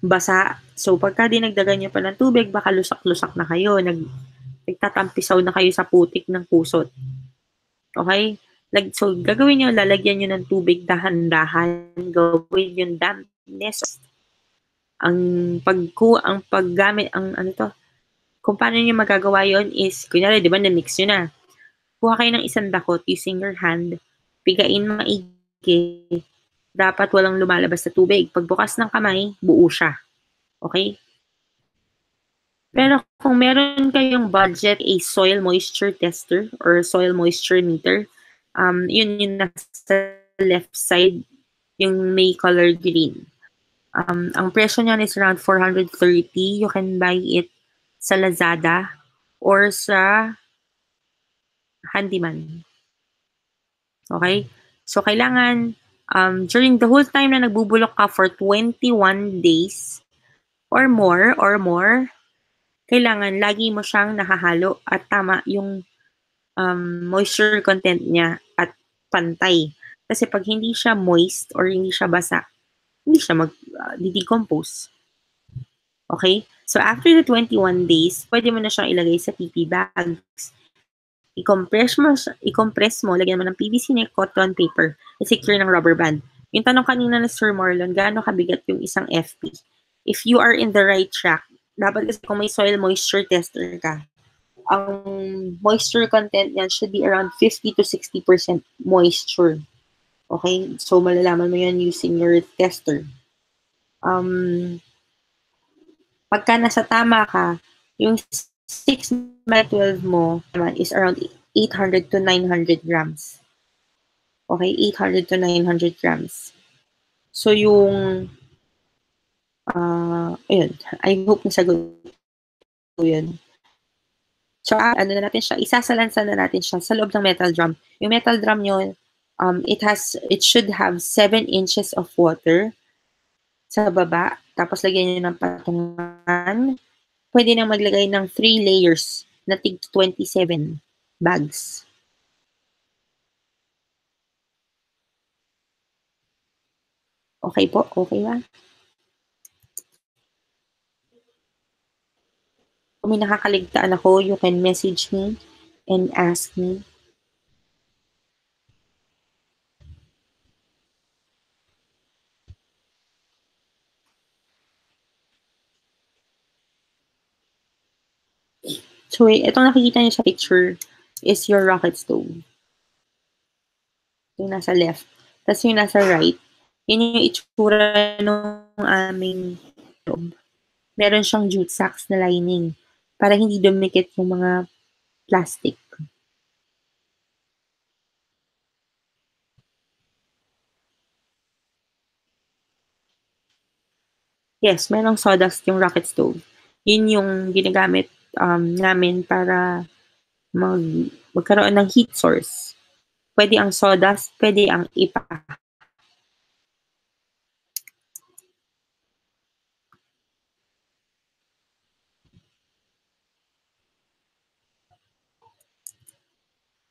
basa. So pagka dinagdagan niyo pa ng tubig, baka lusak-lusak na kayo, nagtatampisaw na kayo sa putik ng kusot. Okay? So gagawin niyo, lalagyan niyo ng tubig dahan-dahan, gawin yung dampness. Ang paggamit, kung paano niyo magagawa yon is, kunyari, di ba, na-mix nyo na. Kuha kayo ng isang dakot using your hand, pigain maigi, dapat walang lumalabas sa tubig. Pagbukas ng kamay, buo siya. Okay? Pero kung meron kayong budget, a soil moisture tester or soil moisture meter, yun yung nasa left side, yung may color green. Ang presyo niyan is around 430. You can buy it sa Lazada or sa Handyman. Okay? So, kailangan, during the whole time na nagbubulok ka for 21 days or more, kailangan lagi mo siyang nakahalo at tama yung moisture content niya at pantay. Kasi pag hindi siya moist or hindi siya basa, hindi siya mag-decompose. Okay? So, after the 21 days, pwede mo na siyang ilagay sa PP bags. I-compress mo, lagyan mo ng PVC na cotton paper, i-secure ng rubber band. Yung tanong kanina na Sir Marlon, gaano kabigat yung isang FP? If you are in the right track, dapat kasi kung may soil moisture tester ka, ang moisture content niyan should be around 50 to 60% moisture. Okay? So, malalaman mo yan using your tester. Pagka nasa tama ka, yung 6x12 mo naman is around 800 to 900 grams. Okay? 800 to 900 grams. So, yung ayun, I hope nasagot ko yun. So, ano na natin siya, isasalansan na natin siya sa loob ng metal drum. Yung metal drum nyo, it should have 7 inches of water sa baba. Tapos, lagyan nyo ng patungan. Pwede nang maglagay ng 3 layers na tig 27 bags. Okay po? Okay ba? Kung may nakakaligtaan ako, you can message me and ask me. So, itong nakikita niyo sa picture is your rocket stove. Yung nasa left. Tapos yung nasa right, yun yung itsura ng aming stove. Meron siyang jute sacks na lining para hindi dumikit yung mga plastic. Yes, merong sawdust yung rocket stove. Yun yung ginagamit namin para magkaroon ng heat source. Pwede ang sawdust, pwede ang ipa.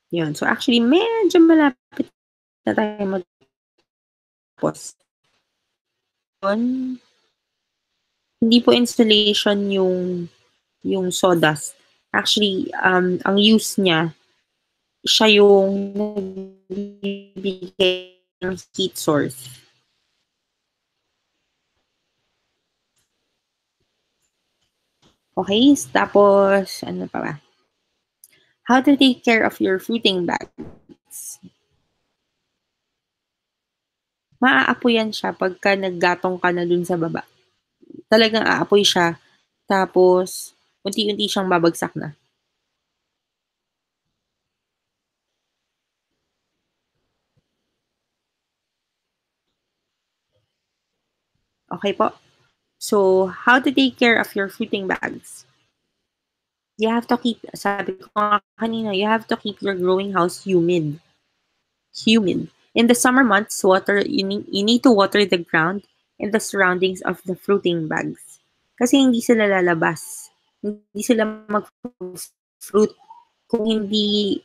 Yun. So actually, medyo malapit na tayo mag-pause. Hindi po installation yung sawdust. Actually, ang use niya, siya yung nagbibigay ng heat source. Okay, tapos, ano pa ba? How to take care of your fruiting bags. Maaapoyan siya pagka naggatong ka na dun sa baba. Talagang aapoy siya, tapos unti-unti siyang babagsak na. Okay po? So, how to take care of your fruiting bags? You have to keep, sabi ko nga kanina, you have to keep your growing house humid. Humid. In the summer months, you need to water the ground and the surroundings of the fruiting bags. Kasi hindi sila lalabas. Hindi sila mag-fruit kung hindi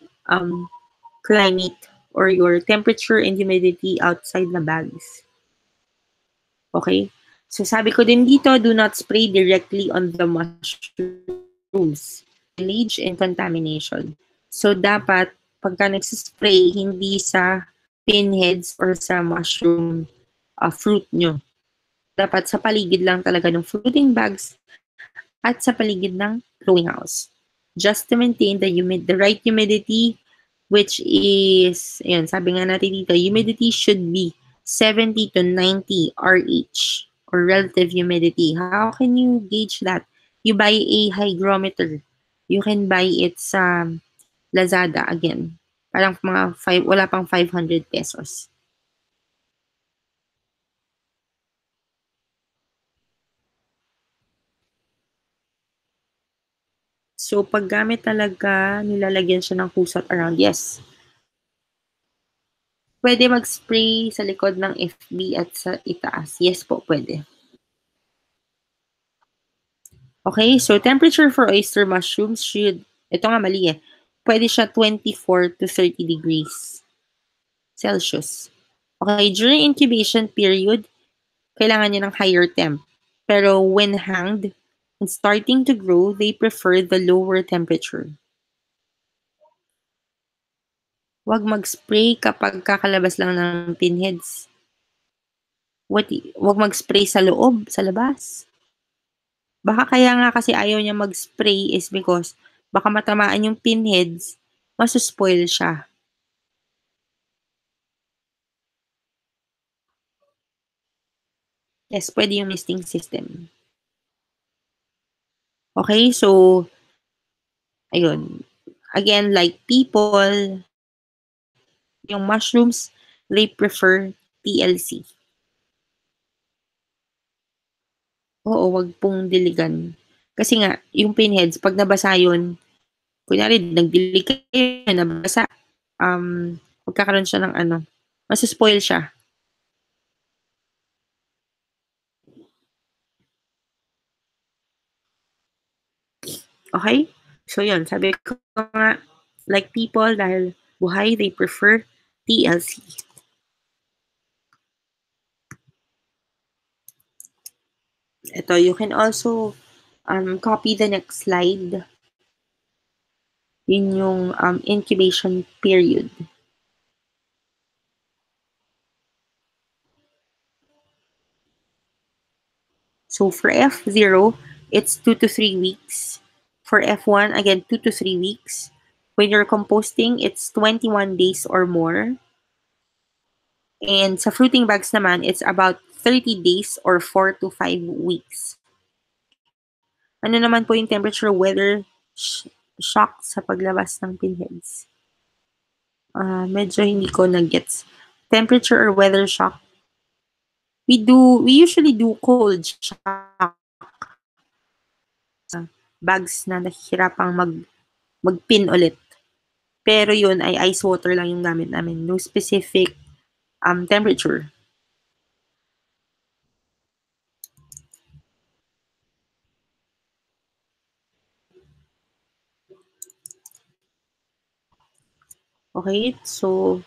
climate or your temperature and humidity outside the bags. Okay? So sabi ko din dito, do not spray directly on the mushrooms. Leach and contamination. So dapat, pagka nagsispray, hindi sa pinheads or sa mushroom fruit nyo. Dapat sa paligid lang talaga ng fruiting bags at sa paligid ng growing house. Just to maintain the right humidity, which is, ayan, sabi nga natin dito, humidity should be 70 to 90 RH or relative humidity. How can you gauge that? You buy a hygrometer. You can buy it sa Lazada again. Parang wala pang 500 pesos. So, paggamit talaga, nilalagyan siya ng kusot around. Yes. Pwede mag-spray sa likod ng FB at sa itaas. Yes po, pwede. Okay, so temperature for oyster mushrooms ito nga mali eh. Pwede siya 24 to 30 degrees Celsius. Okay, during incubation period, kailangan niya ng higher temp. Pero when hanged and starting to grow, they prefer the lower temperature. Huwag mag-spray kapag kakalabas lang ng pinheads. Huwag mag-spray sa loob, sa labas. Baka kaya nga kasi ayaw niya mag-spray is because baka matamaan yung pinheads, masuspoil siya. Yes, pwede yung nesting system. Okay, so, ayun. Again, like people, yung mushrooms, they prefer TLC. Oo, wag pong diligan. Kasi nga, yung pinheads, pag nabasa yun, kunyari, nagdilig kayo, nabasa, magkakaroon siya ng ano, masuspoil siya. Okay? So, yun, sabi ko nga, like people, dahil buhay, they prefer TLC. Ito, you can also copy the next slide. Yun yung incubation period. So for F0, it's 2 to 3 weeks. For F1, again, 2 to 3 weeks. When you're composting, it's 21 days or more. And sa fruiting bags naman, it's about 30 days or 4 to 5 weeks. Ano naman po yung temperature weather shock sa paglabas ng pinheads? Medyo hindi ko na-gets. Temperature or weather shock? We usually do cold shock. Bags na nahihirapang mag-pin ulit. Pero yun ay ice water lang yung gamit namin. No specific temperature. Okay, so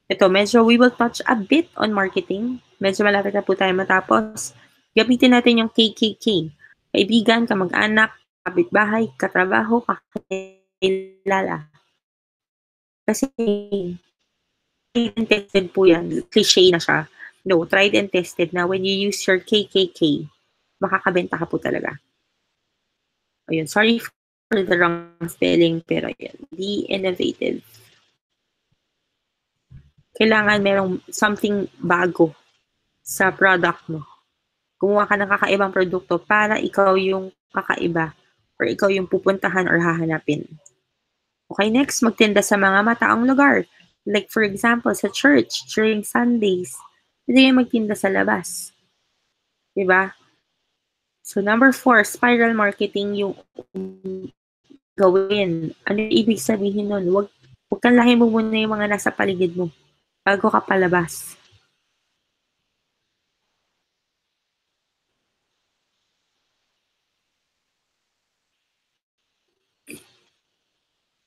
ito, medyo we will touch a bit on marketing. Medyo malapit na po tayo matapos. Gamitin natin yung KKK. Kaibigan, kamag-anak, kapitbahay, katrabaho, kakilala. Kasi tried and tested po yan. Cliché na siya. No, tried and tested na when you use your KKK, makakabenta ka po talaga. Ayun, sorry for the wrong spelling, pero ayun, be innovative. Kailangan merong something bago sa product mo. Gumawa ka ng kakaibang produkto para ikaw yung kakaiba or ikaw yung pupuntahan or hahanapin. Okay, next, magtinda sa mga mataong lugar. Like for example, sa church, during Sundays, pwede yung magtinda sa labas. Diba? So number 4, spiral marketing yung gawin. Ano yung ibig sabihin nun? Huwag kang lahin mo muna yung mga nasa paligid mo bago ka palabas.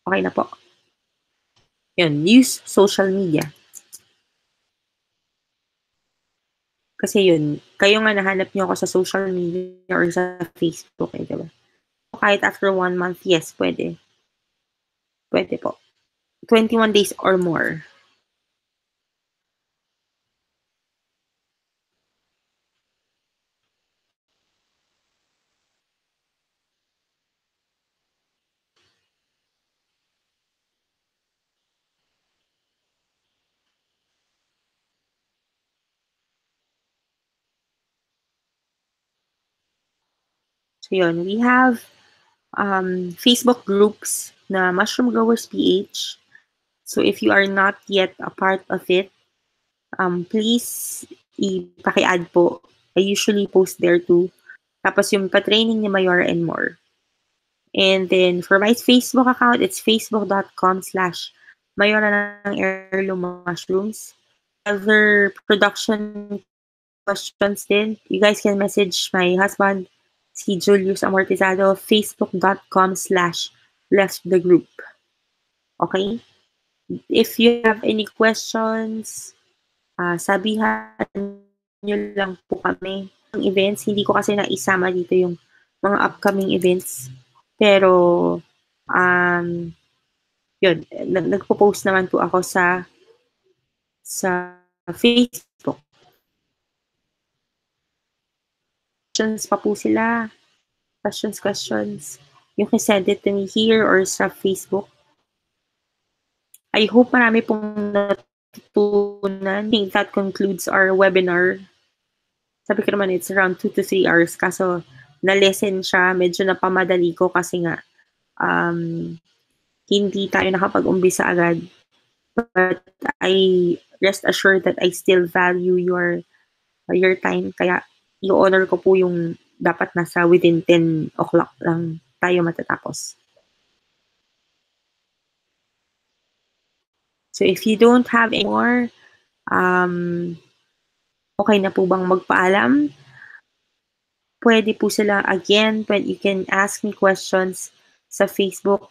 Okay na po. Yun, use social media. Kasi yun, kayo nga nahanap niyo ako sa social media or sa Facebook, eh, diba? Kahit after 1 month, yes, pwede. Pwede po. 21 days or more. So yun, we have Facebook groups na Mushroom Growers PH. So if you are not yet a part of it, please ipaki-add po. I usually post there too. Tapos yung pa-training ni Mayor and more. And then for my Facebook account, it's facebook.com/Mayora ng Heirloom Mushrooms. Other production questions din, you guys can message my husband, si Julius Amortizado, facebook.com/left the group. Okay? If you have any questions, sabihan nyo lang po kami. Ang events, hindi ko kasi naisama dito yung mga upcoming events. Pero, yun, nagpo-post naman po ako sa Facebook. questions pa po sila. Questions. You can send it to me here or sa Facebook. I hope marami pong natutunan. I think that concludes our webinar. Sabi ko naman, it's around 2 to 3 hours. Kaso, na-lesson siya. Medyo napamadali ko kasi nga, hindi tayo nakapag-umbisa agad. But I rest assured that I still value your time. Kaya, i-honor ko po yung dapat nasa within 10 o'clock lang tayo matatapos. So if you don't have any more, okay na po bang magpaalam? Pwede po sila again, but you can ask me questions sa Facebook.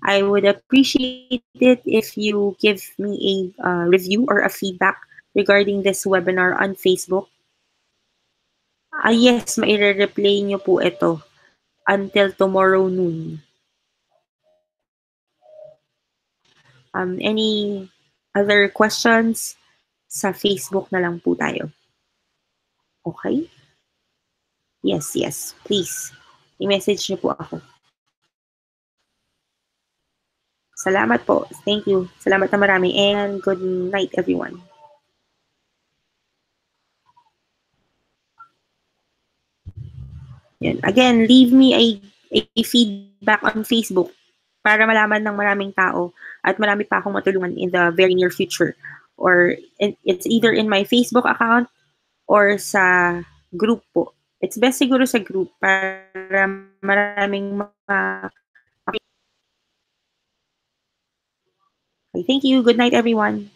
I would appreciate it if you give me a review or a feedback regarding this webinar on Facebook. Yes, maire-replay nyo po ito until tomorrow noon. Any other questions? Sa Facebook na lang po tayo. Okay? Yes, please. I-message niyo po ako. Salamat po. Thank you. Salamat na marami and good night everyone. Yan. Again, leave me a feedback on Facebook para malaman ng maraming tao at marami pa akong matulungan in the very near future. Or it's either in my Facebook account or sa group po. It's best siguro sa group para maraming Okay, thank you. Good night, everyone.